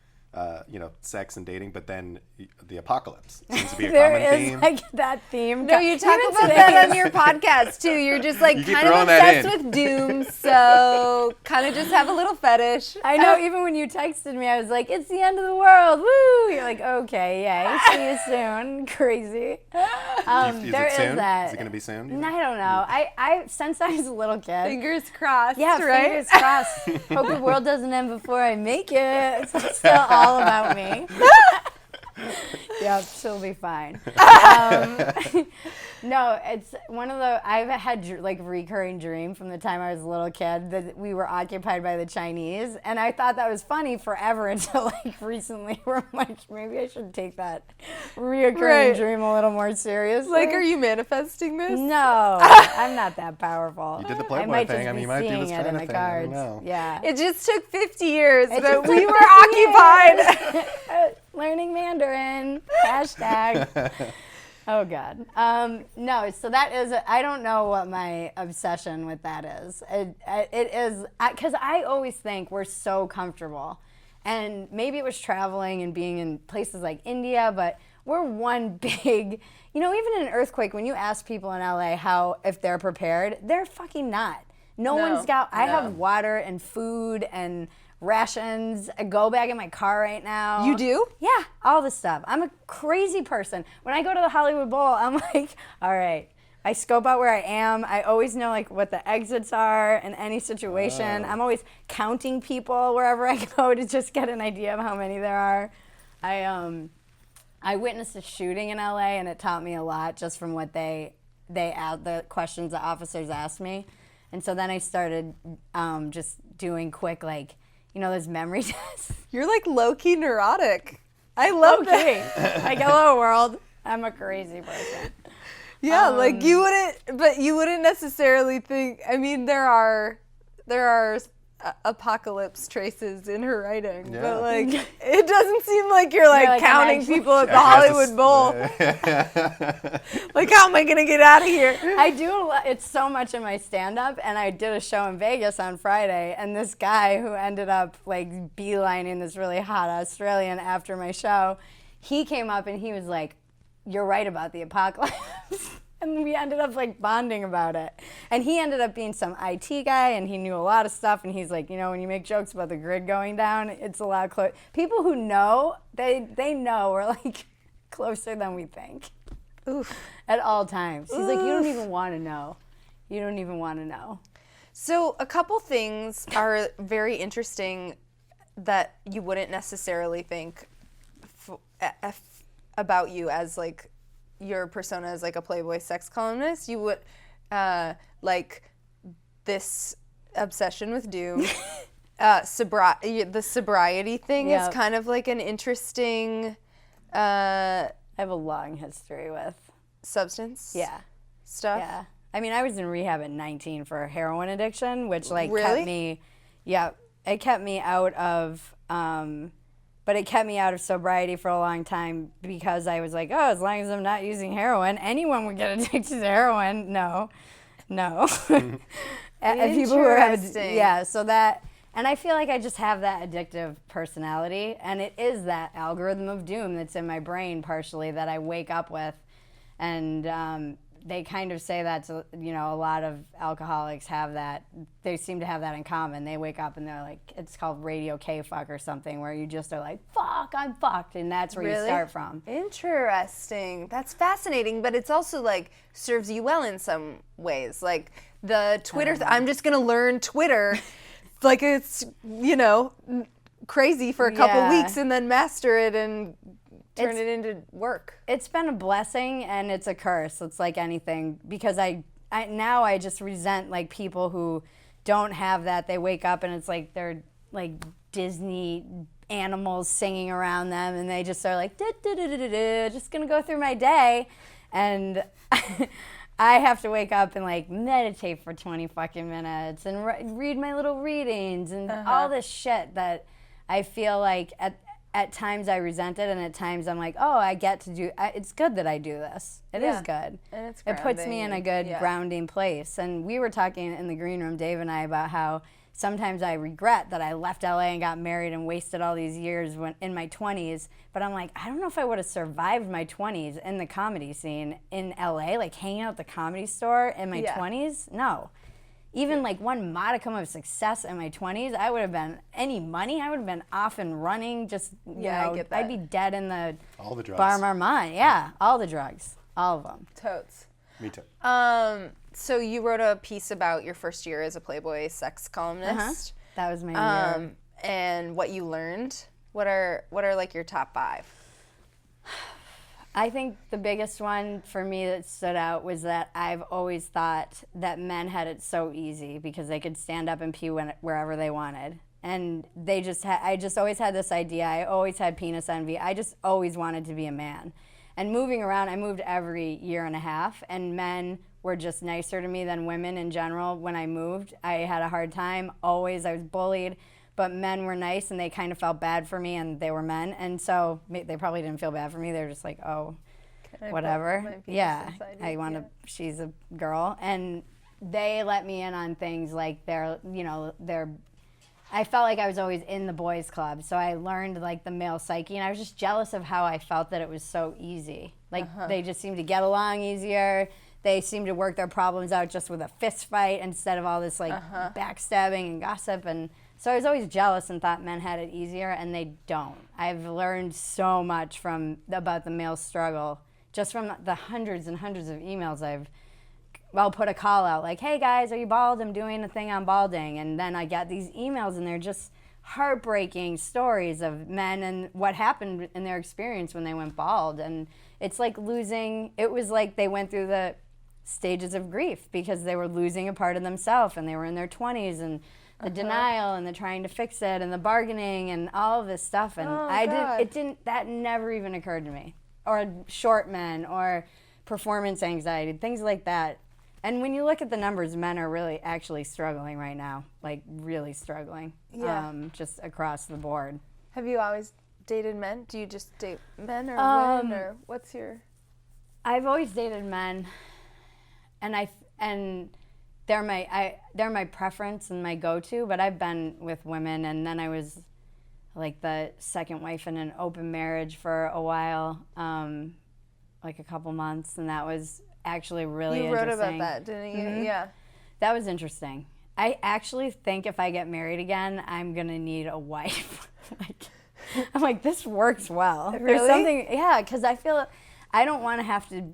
sex and dating, but then the apocalypse seems to be a there common is theme. like that theme. No, you talk Even about today that on is- your podcast too. You're just like You keep kind of throwing that obsessed in. with doom, so kind of just have a little fetish. I know, even when you texted me, I was like, it's the end of the world, woo! You're like, okay, yeah, see you soon, crazy. Is there it soon? is that. Is it going to be soon? do you I think? don't know. I since I was a little kid. Fingers crossed. Yeah, right? fingers crossed. Hope the world doesn't end before I make it. It's still all about me. Yep, she'll be fine. No, it's one of the, I've had like recurring dream from the time I was a little kid that we were occupied by the Chinese, and I thought that was funny forever until like recently where I'm like, maybe I should take that reoccurring dream a little more seriously. Like, are you manifesting this? No, I'm not that powerful. You did the I Playboy might thing. just I mean, be you might do seeing this it kind in of the thing. I cards. don't know. Yeah. It just took 50 years, It but just we took were 50 occupied. years. Learning Mandarin. Hashtag. Oh, God. No, so that is, I don't know what my obsession with that is. It is, because I always think we're so comfortable. And maybe it was traveling and being in places like India, but we're one big, even in an earthquake, when you ask people in LA if they're prepared, they're fucking not. No one's got, I have water and food and rations, a go bag in my car right now. You do? Yeah, all the stuff. I'm a crazy person. When I go to the Hollywood Bowl, I'm like, all right, I scope out where I am. I always know like what the exits are in any situation. I'm always counting people wherever I go to just get an idea of how many there are. I witnessed a shooting in LA, and it taught me a lot just from what the questions the officers asked me. And so then I started just doing quick, like, those memory tests. You're like low-key neurotic. I love that. Like, hello, world. I'm a crazy person. Yeah, like you wouldn't necessarily think. I mean, there are apocalypse traces in her writing, Yeah. but like it doesn't seem like you're like, like, I'm counting actually- people at the Hollywood Bowl. Like, how am I gonna get out of here? I do a lot. It's so much in my stand-up, and I did a show in Vegas on Friday, and this guy who ended up like beelining this really hot Australian after my show, he came up and he was like, "You're right about the apocalypse." And we ended up like bonding about it. And he ended up being some IT guy, and he knew a lot of stuff. And he's like, when you make jokes about the grid going down, it's a lot closer. People who know, they know we're like closer than we think. Oof. At all times. He's like, you don't even want to know. You don't even want to know. So a couple things are very interesting that you wouldn't necessarily think about you as like your persona as like a Playboy sex columnist. You would like this obsession with doom. The sobriety thing is Yep. kind of like an interesting I have a long history with. substance stuff. Yeah. I mean, I was in rehab at 19 for heroin addiction, which like Really? kept me, it kept me out of, but it kept me out of sobriety for a long time because I was like, as long as I'm not using heroin, anyone would get addicted to heroin. No. And people who are Interesting. so that, and I feel like I just have that addictive personality, and it is that algorithm of doom that's in my brain partially that I wake up with, and they kind of say that's, a lot of alcoholics have that. They seem to have that in common. They wake up and they're like, it's called radio K-fuck or something, where you just are like, fuck, I'm fucked. And that's where you start from. Interesting. That's fascinating, but it's also like serves you well in some ways. Like the Twitter, I'm just going to learn Twitter like it's, crazy for a couple weeks and then master it and turn it into work. It's been a blessing and it's a curse. It's like anything, because I now I just resent like people who don't have that. They wake up and it's like they're like Disney animals singing around them, and they just are like just gonna go through my day, and I have to wake up and like meditate for 20 fucking minutes and read my little readings and all this shit that I feel like at times I resent it, and at times I'm like, oh, I get to do, it's good that I do this. It is good. And it's it puts me in a good grounding place. And we were talking in the green room, Dave and I, about how sometimes I regret that I left LA and got married and wasted all these years in my 20s. But I'm like, I don't know if I would have survived my 20s in the comedy scene in LA, like hanging out at the Comedy Store in my 20s. No. Even like one modicum of success in my 20s, I would have been, any money, I would have been off and running, just, I get that. I'd be dead in the All the drugs. Bar Marmont. Yeah, all the drugs. All of them. Totes. Me too. So you wrote a piece about your first year as a Playboy sex columnist. That was my year. And what you learned. What are like your top 5? I think the biggest one for me that stood out was that I've always thought that men had it so easy because they could stand up and pee wherever they wanted. And they just I just always had this idea. I always had penis envy. I just always wanted to be a man. And moving around, I moved every year and a half, and men were just nicer to me than women in general. When I moved, I had a hard time. Always, I was bullied. But men were nice, and they kind of felt bad for me, and they were men. And so they probably didn't feel bad for me. They were just like, oh, whatever. Yeah, I want to, she's a girl. And they let me in on things like I felt like I was always in the boys club. So I learned like the male psyche, and I was just jealous of how I felt that it was so easy. Like they just seemed to get along easier. They seemed to work their problems out just with a fist fight instead of all this like backstabbing and gossip. And so I was always jealous and thought men had it easier, and they don't. I've learned so much about the male struggle just from the hundreds and hundreds of emails I'll put a call out like, hey guys, are you bald? I'm doing a thing on balding. And then I get these emails, and they're just heartbreaking stories of men and what happened in their experience when they went bald. And it's like it was like they went through the stages of grief because they were losing a part of themselves, and they were in their 20s, and the denial and the trying to fix it and the bargaining and all of this stuff. And that never even occurred to me. Or short men or performance anxiety, things like that. And when you look at the numbers, men are really actually struggling right now, like really struggling, just across the board. Have you always dated men? Do you just date men or women, or what's your? I've always dated men, and they're my preference and my go-to. But I've been with women, and then I was like the second wife in an open marriage for a while, like a couple months, and that was actually really interesting. You wrote about that, didn't you? Mm-hmm. Yeah. That was interesting. I actually think if I get married again, I'm going to need a wife. I'm like, this works well. Really? There's something, because I feel I don't want to have to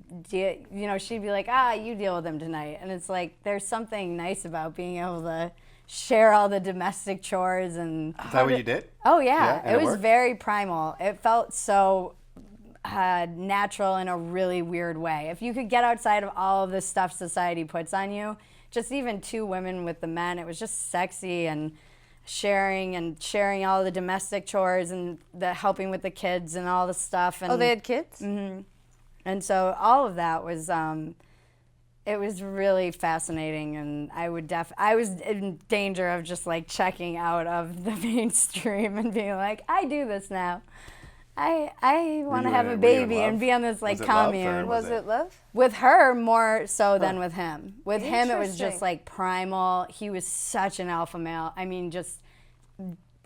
she'd be like, you deal with them tonight. And it's like, there's something nice about being able to share all the domestic chores. And is that what you did? Oh, yeah. And it was very primal. It felt so natural in a really weird way. If you could get outside of all of the stuff society puts on you, just even 2 women with the men, it was just sexy and sharing all the domestic chores and the helping with the kids and all the stuff. And, they had kids? Mm-hmm. And so all of that was, it was really fascinating, and I was in danger of just like checking out of the mainstream and being like, I do this now. I want to have a baby and be on this like commune. Was it love? With her more so than with him. With him it was just like primal. He was such an alpha male. I mean, just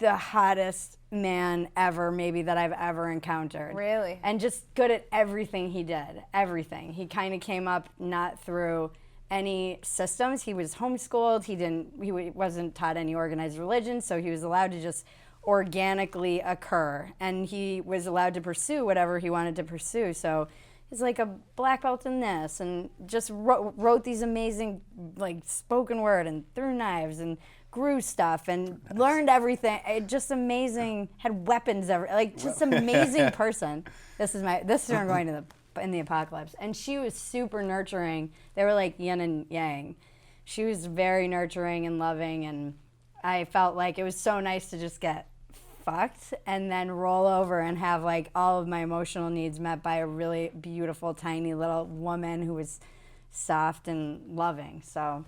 the hottest man ever, maybe, that I've ever encountered. Really? And just good at everything he did. Everything. He kind of came up not through any systems. He was homeschooled. He wasn't taught any organized religion, so he was allowed to just organically occur. And he was allowed to pursue whatever he wanted to pursue. So he's like a black belt in this, and just wrote these amazing, like, spoken word, and threw knives, and grew stuff, and learned everything. Just amazing. Had weapons just amazing person. This is where I'm going in the apocalypse. And she was super nurturing. They were like yin and yang. She was very nurturing and loving, and I felt like it was so nice to just get fucked and then roll over and have like all of my emotional needs met by a really beautiful, tiny little woman who was soft and loving. So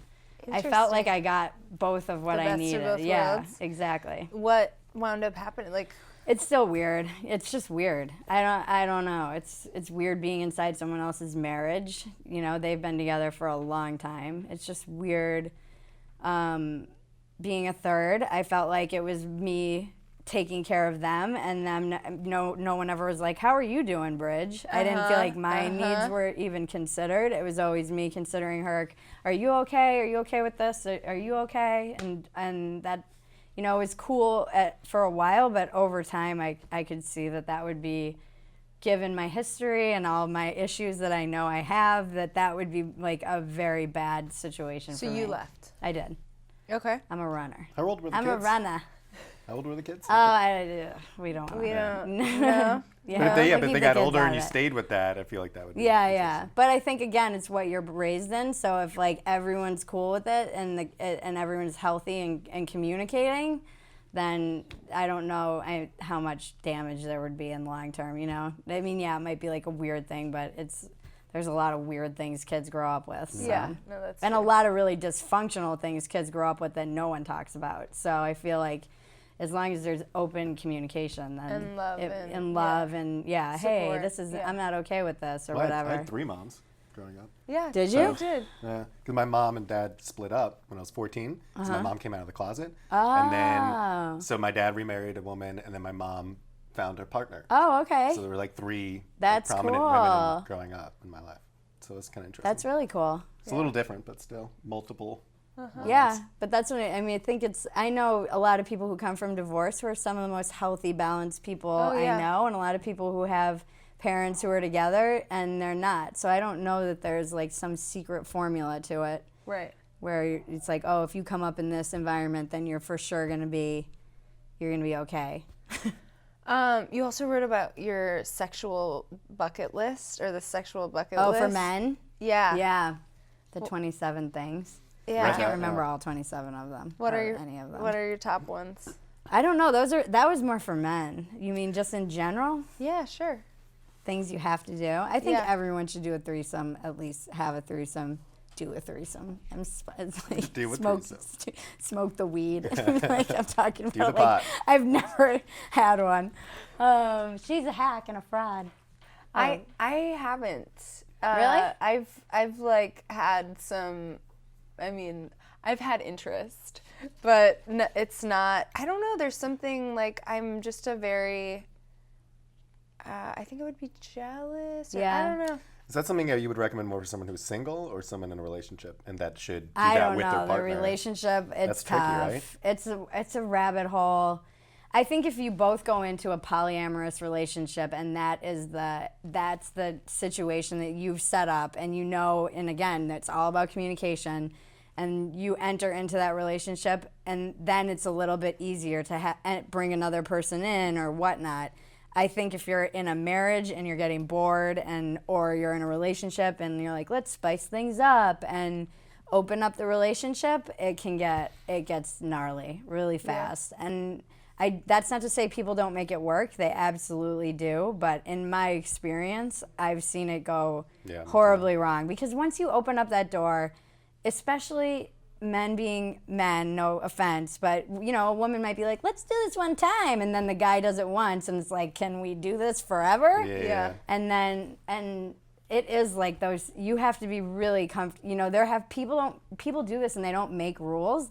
I felt like I got both of what I needed. Worlds. Exactly. What wound up happening? Like, it's still weird. It's just weird. I don't know. It's weird being inside someone else's marriage. You know, they've been together for a long time. It's just weird being a third. I felt like it was me taking care of them, and them. No one ever was like, "How are you doing, Bridge?" I didn't feel like my needs were even considered. It was always me considering her. Are you okay? Are you okay with this? Are you okay? And that, you know, was cool for a while, but over time, I could see that would be, given my history and all my issues that I know I have, that would be like a very bad situation for me. So you left? I did. Okay. I'm a runner. How old were the kids? I'm a runner. How old were the kids? Oh, we don't. We don't. No. But if We they keep got the older kids and you out of it. stayed with that, I feel like that would be Yeah. interesting. But I think, again, it's what you're raised in. So if like everyone's cool with it and everyone's healthy and communicating, then I don't know how much damage there would be in the long term. You know, I mean, yeah, it might be like a weird thing, but there's a lot of weird things kids grow up with. So. Yeah, no, that's and true. a lot of really dysfunctional things kids grow up with that no one talks about. So I feel like as long as there's open communication, then And love and hey, Support, this is yeah. I'm not okay with this or Well, whatever. I had 3 moms growing up. Yeah. Did you? you? Did. Yeah, because my mom and dad split up when I was 14. So my mom came out of the closet. Oh. And then, so my dad remarried a woman, and then my mom found her partner. Oh, okay. So there were like 3 That's prominent cool. women growing up in my life. So it's kind of interesting. That's really cool. It's a little different, but still multiple. Yeah, but that's what I mean. I know a lot of people who come from divorce who are some of the most healthy, balanced people yeah. I know, and a lot of people who have parents who are together and they're not. So I don't know that there's like some secret formula to it. Right. Where it's like, oh, if you come up in this environment, then you're for sure gonna be okay. You also wrote about your sexual bucket list, or the sexual bucket list. Oh, for men? Yeah. Yeah. The 27 things. Yeah. I can't remember all 27 of them. What or are your any of them. What are your top ones? I don't know. That was more for men. You mean just in general? Yeah, sure. Things you have to do. I think Yeah. everyone should do a threesome, at least have a threesome, do a threesome. It's like Do a smoke, threesome. smoke the weed. Like I'm talking Do the about. Like, pot. I've never had one. She's a hack and a fraud. I haven't. Really? I've like had some. I mean, I've had interest, but it's not. I don't know. There's something like I'm just a very. I think I would be jealous. Or, Yeah. I don't know. Is that something that you would recommend more for someone who's single or someone in a relationship and that should do I that don't with know. their partner? The relationship, it's That's tricky, tough. right? It's a rabbit hole. I think if you both go into a polyamorous relationship and that's the situation that you've set up, and you know, and again, it's all about communication, and you enter into that relationship, and then it's a little bit easier to bring another person in or whatnot. I think if you're in a marriage and you're getting bored, or you're in a relationship and you're like, let's spice things up and open up the relationship, it gets gnarly really fast. Yeah. And that's not to say people don't make it work. They absolutely do. But in my experience, I've seen it go horribly wrong. Because once you open up that door, especially men being men, no offense, but a woman might be like, let's do this one time, and then the guy does it once and it's like, can we do this forever? Yeah. And it is like those, you have to be really comfortable. People do this and they don't make rules.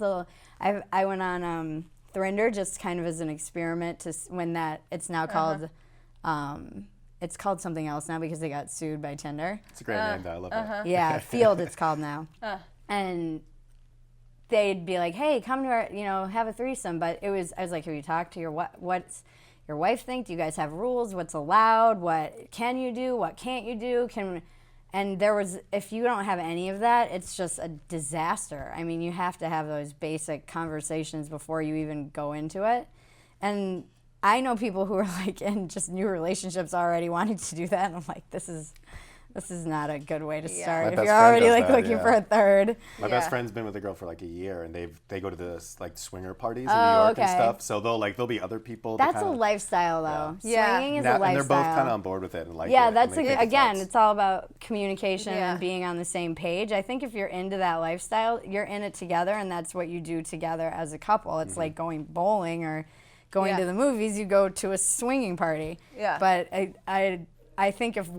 I went on Thrinder just kind of as an experiment to it's now called it's called something else now because they got sued by Tinder. It's a great name, though. I love that. Yeah, Field it's called now. And they'd be like, hey, come to our, have a threesome. But I was like, have you talked to what's your wife think? Do you guys have rules? What's allowed? What can you do? What can't you do? And if you don't have any of that, it's just a disaster. I mean, you have to have those basic conversations before you even go into it. And I know people who are like in just new relationships already wanting to do that. And I'm like, this is not a good way to start. If you're already like looking for a third. My best friend's been with a girl for like a year, and they go to this like swinger parties in New York and stuff. So there'll be other people. That's a lifestyle though. Swinging is a lifestyle. And they're both kind of on board with it and like that's again, it's all about communication and being on the same page. I think if you're into that lifestyle, you're in it together, and that's what you do together as a couple. It's like going bowling or going to the movies. You go to a swinging party. Yeah. But I think if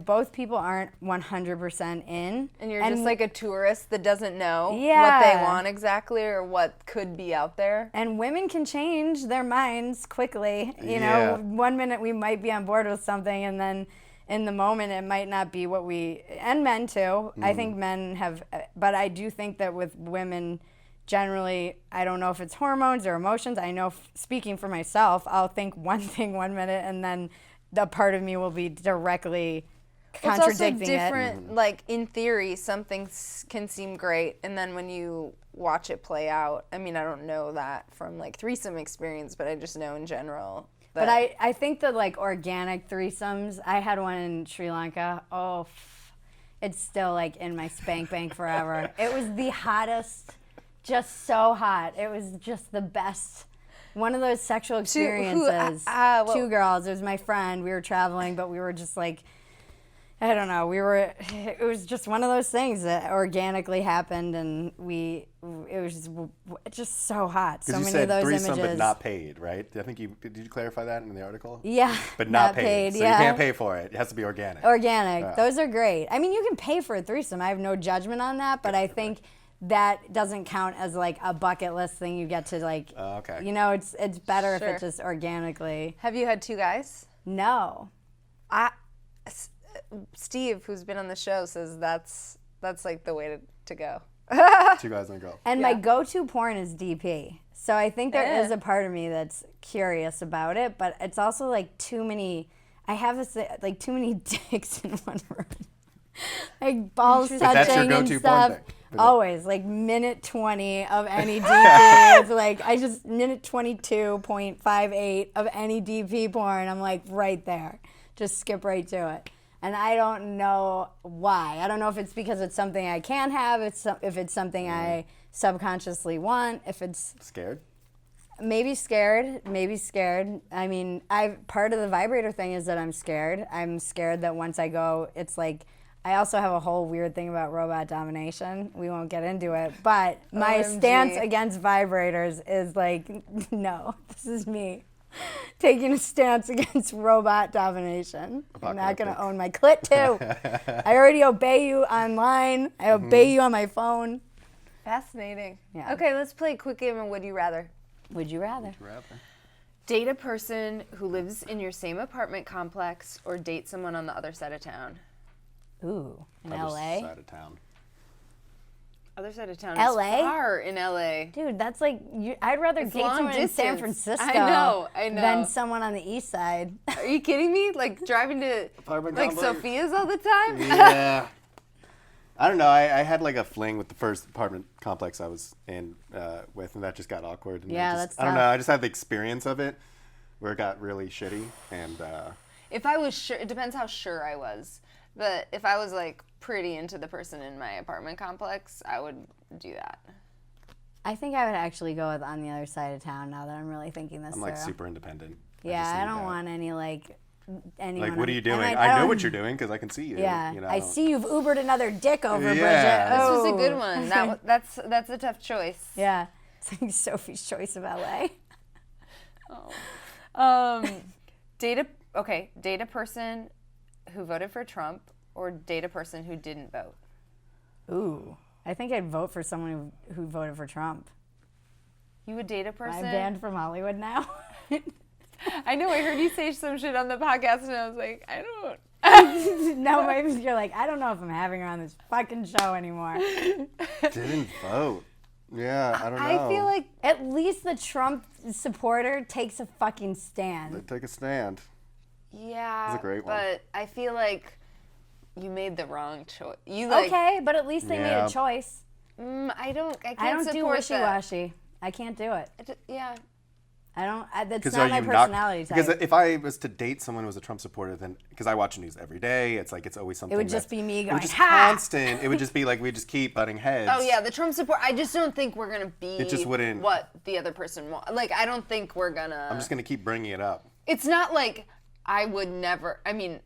both people aren't 100% in, and you're just like a tourist that doesn't know what they want exactly or what could be out there. And women can change their minds quickly. You know, one minute we might be on board with something, and then in the moment it might not be what and men too. I think men have, but I do think that with women, generally, I don't know if it's hormones or emotions. I know, speaking for myself, I'll think one thing one minute, and then the part of me will be directly contradicting it. It's also different. Like, in theory, something can seem great, and then when you watch it play out, I mean, I don't know that from, like, threesome experience, but I just know in general. But I think that, like, organic threesomes, I had one in Sri Lanka. It's still, like, in my spank bank forever. It was the hottest, just so hot. It was just the best. One of those sexual experiences. Two girls. It was my friend. We were traveling, but we were just like, I don't know. It was just one of those things that organically happened, and it was just so hot. So many of those images. Threesome, but not paid, right? I think did you clarify that in the article? Yeah. But not paid. So you can't pay for it. It has to be organic. Organic. Those are great. I mean, you can pay for a threesome. I have no judgment on that, but I think that doesn't count as like a bucket list thing you get to like, it's better if it's just organically. Have you had two guys? No. Steve, who's been on the show, says that's like the way to go. Two guys and a girl. And my go-to porn is DP. So I think there is a part of me that's curious about it, but it's also like too many dicks in one room. Like balls touching that's your go-to and stuff. porn thing. Always, like minute 20 of any DP. It's like, minute 22.58 of any DP porn, I'm like right there. Just skip right to it. And I don't know why. I don't know if it's because it's something I can have, if it's something I subconsciously want, if it's... Scared? Maybe scared. I mean, part of the vibrator thing is that I'm scared. I'm scared that once I go, it's like... I also have a whole weird thing about robot domination. We won't get into it, but my stance against vibrators is like, no, this is me taking a stance against robot domination. I'm not going to own my clit too. I already obey you online. I obey you on my phone. Fascinating. Yeah. Okay, let's play a quick game of Would You Rather. Would you rather? Date a person who lives in your same apartment complex or date someone on the other side of town? Ooh, in Other LA? side of town. Other side of town LA? is far in LA. Dude, that's like, I'd rather date someone in San Francisco I know. than someone on the east side. Are you kidding me? Like driving to like Sophia's all the time? Yeah. I don't know. I had like a fling with the first apartment complex I was in with, and that just got awkward. And that's I don't know. I just had the experience of it where it got really shitty. And if I was sure, it depends how sure I was. But if I was like pretty into the person in my apartment complex, I would do that. I think I would actually go with on the other side of town now that I'm really thinking this I'm through. like super independent. Yeah, I don't want any anyone. Like, what are you doing? I know what you're doing because I can see you. Yeah, you know, I see you've Ubered another dick over, Bridget. This was a good one. That's a tough choice. Yeah, it's like Sophie's choice of LA. Date a person who voted for Trump or date a person who didn't vote? Ooh, I think I'd vote for someone who voted for Trump. You would date a person? I'm banned from Hollywood now. I know. I heard you say some shit on the podcast, and I was like, I don't. No, maybe you're like, I don't know if I'm having her on this fucking show anymore. Didn't vote. Yeah, I don't know. I feel like At least the Trump supporter takes a fucking stand. Take a stand. yeah, That's a great one. but I feel like you made the wrong choice. You like Okay, but at least they made Yeah. a choice. I don't I can't don't do support that. wishy-washy. I can't do it. Yeah. I don't. That's Because not my personality type. Because if I was to date someone who was a Trump supporter, then because I watch news every day, it's like it's always something. It would just be me It going, would just ha! constant. It would just be like we just keep butting heads. Oh yeah, the Trump support. I just don't think we're gonna be It just wouldn't- what the other person wants. Like I don't think we're gonna. I'm just gonna keep bringing it up. It's not like I would never. I mean,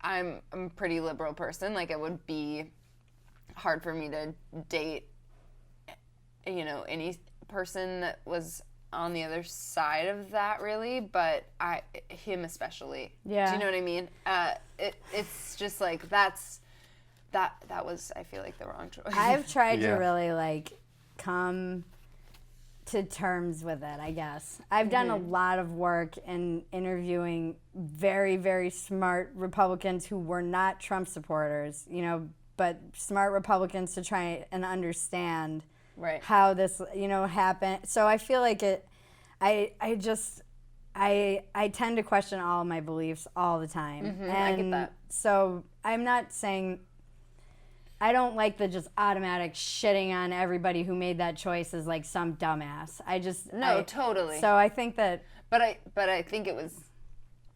I'm a pretty liberal person. Like it would be hard for me to date, any person that was on the other side of that, really. But him especially. Yeah. Do you know what I mean? It's just like that was, I feel like, the wrong choice. I've tried to Yeah. really come to terms with it, I guess. I've done a lot of work in interviewing very, very smart Republicans who were not Trump supporters, but smart Republicans to try and understand Right. how this, happened. So I feel like I tend to question all of my beliefs all the time. And I get that. so I'm not saying I don't like the just automatic shitting on everybody who made that choice as like some dumbass. Totally. So I think that, But I think it was,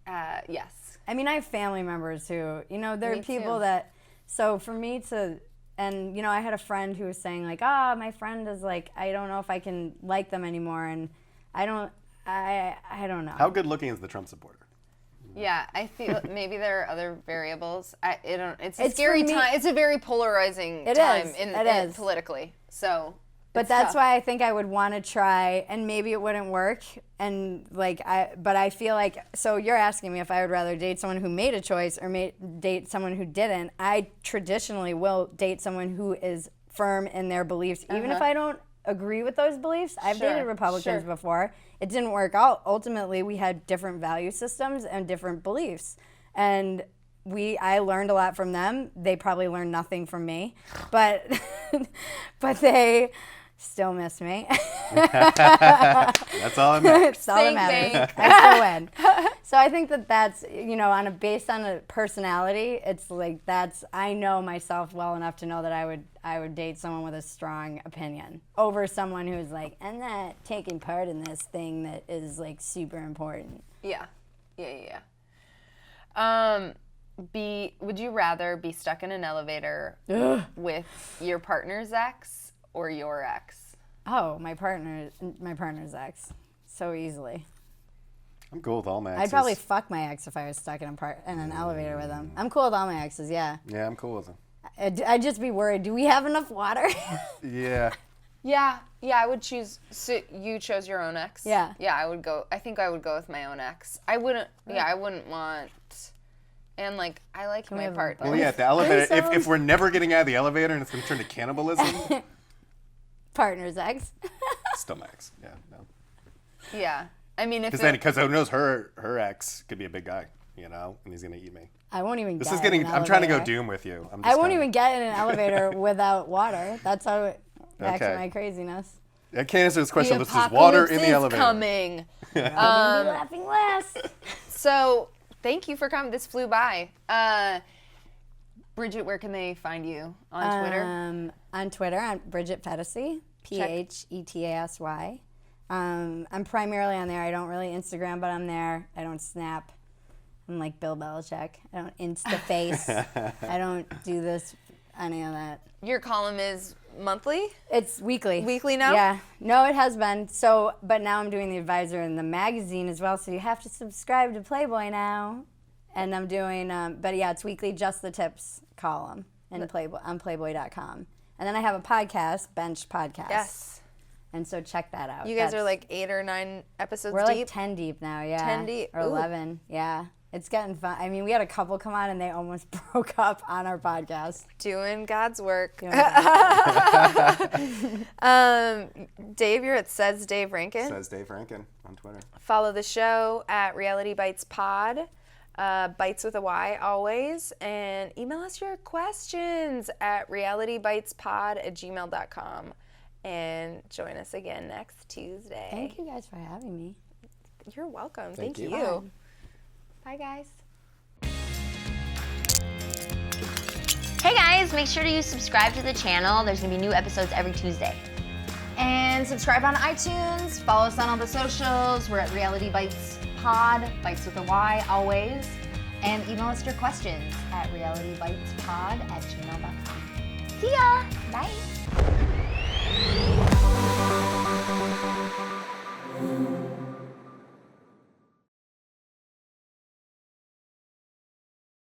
yes. I mean, I have family members who, there are Me people too. that, so for me to, and, I had a friend who was saying like, my friend is like, I don't know if I can like them anymore. And I don't know. How good looking is the Trump supporter? Yeah, I feel maybe there are other variables. It's a It's scary for me- time. It's a very polarizing It time is. in It is. politically. So, But it's that's tough. why I think I would want to try, and maybe it wouldn't work. And but I feel like, so you're asking me if I would rather date someone who made a choice or date someone who didn't. I traditionally will date someone who is firm in their beliefs, even if I don't agree with those beliefs. I've Sure, dated Republicans sure. before. It didn't work out. Ultimately, we had different value systems and different beliefs, and I learned a lot from them. They probably learned nothing from me, but they still miss me. That's all I meant. That's all that Thank matters. I still win. So I think that's based on a personality. It's like I know myself well enough to know that I would date someone with a strong opinion over someone who's like, I'm not taking part in this thing that is like super important. Yeah. Would you rather be stuck in an elevator with your partner's ex or your ex? Oh, my partner's ex, so easily. I'm cool with all my exes. I'd probably fuck my ex if I was stuck in an elevator with him. I'm cool with all my exes, yeah. Yeah, I'm cool with them. I'd just be worried. Do we have enough water? Yeah. Yeah, I would choose. So you chose your own ex? Yeah. Yeah, I would go. I think I would go with my own ex. I wouldn't. Yeah, I wouldn't want. And like, I like we my have a partner. Well, yeah, at the elevator. Threesomes? If we're never getting out of the elevator and it's going to turn to cannibalism, Partner's ex. still my ex. Yeah, no. Yeah, I mean, if Because who knows, her ex could be a big guy, and he's going to eat me. I won't even This get is in getting. an I'm trying to go elevator. doom with you. I won't even get in an elevator without water. That's how back to Okay. my craziness. I can't answer this question the unless there's water in apocalypse the is elevator. coming. Be laughing less. So thank you for coming. This flew by. Bridget, where can they find you on Twitter? On Twitter, I'm Bridget Phetasy, Phetasy. I'm primarily on there. I don't really Instagram, but I'm there. I don't Snap. I'm like Bill Belichick. I don't Insta-face. I don't do any of that. Your column is monthly? It's weekly. Weekly now? Yeah. No, it has been. So, but now I'm doing the Advisor and the magazine as well, so you have to subscribe to Playboy now. And I'm doing, but yeah, it's weekly, Just the Tips column on Playboy.com. And then I have a podcast, Bench Podcast. Yes. And so check that out. You guys are like 8 or 9 episodes We're deep? like 10 deep now, yeah. 10 deep. Or Ooh. 11, yeah. It's getting fun. I mean, we had a couple come on and they almost broke up on our podcast. Doing God's work. Dave, you're at Says Dave Rankin. Says Dave Rankin on Twitter. Follow the show at Reality Bites Pod. Bites with a Y always. And email us your questions at realitybitespod@gmail.com. And join us again next Tuesday. Thank you guys for having me. You're welcome. Thank you. Bye, guys. Hey guys, make sure to subscribe to the channel. There's gonna be new episodes every Tuesday. And subscribe on iTunes. Follow us on all the socials. We're at Reality Bites Pod, Bites with a Y always. And email us your questions at realitybitespod@gmail.com. See ya! Bye!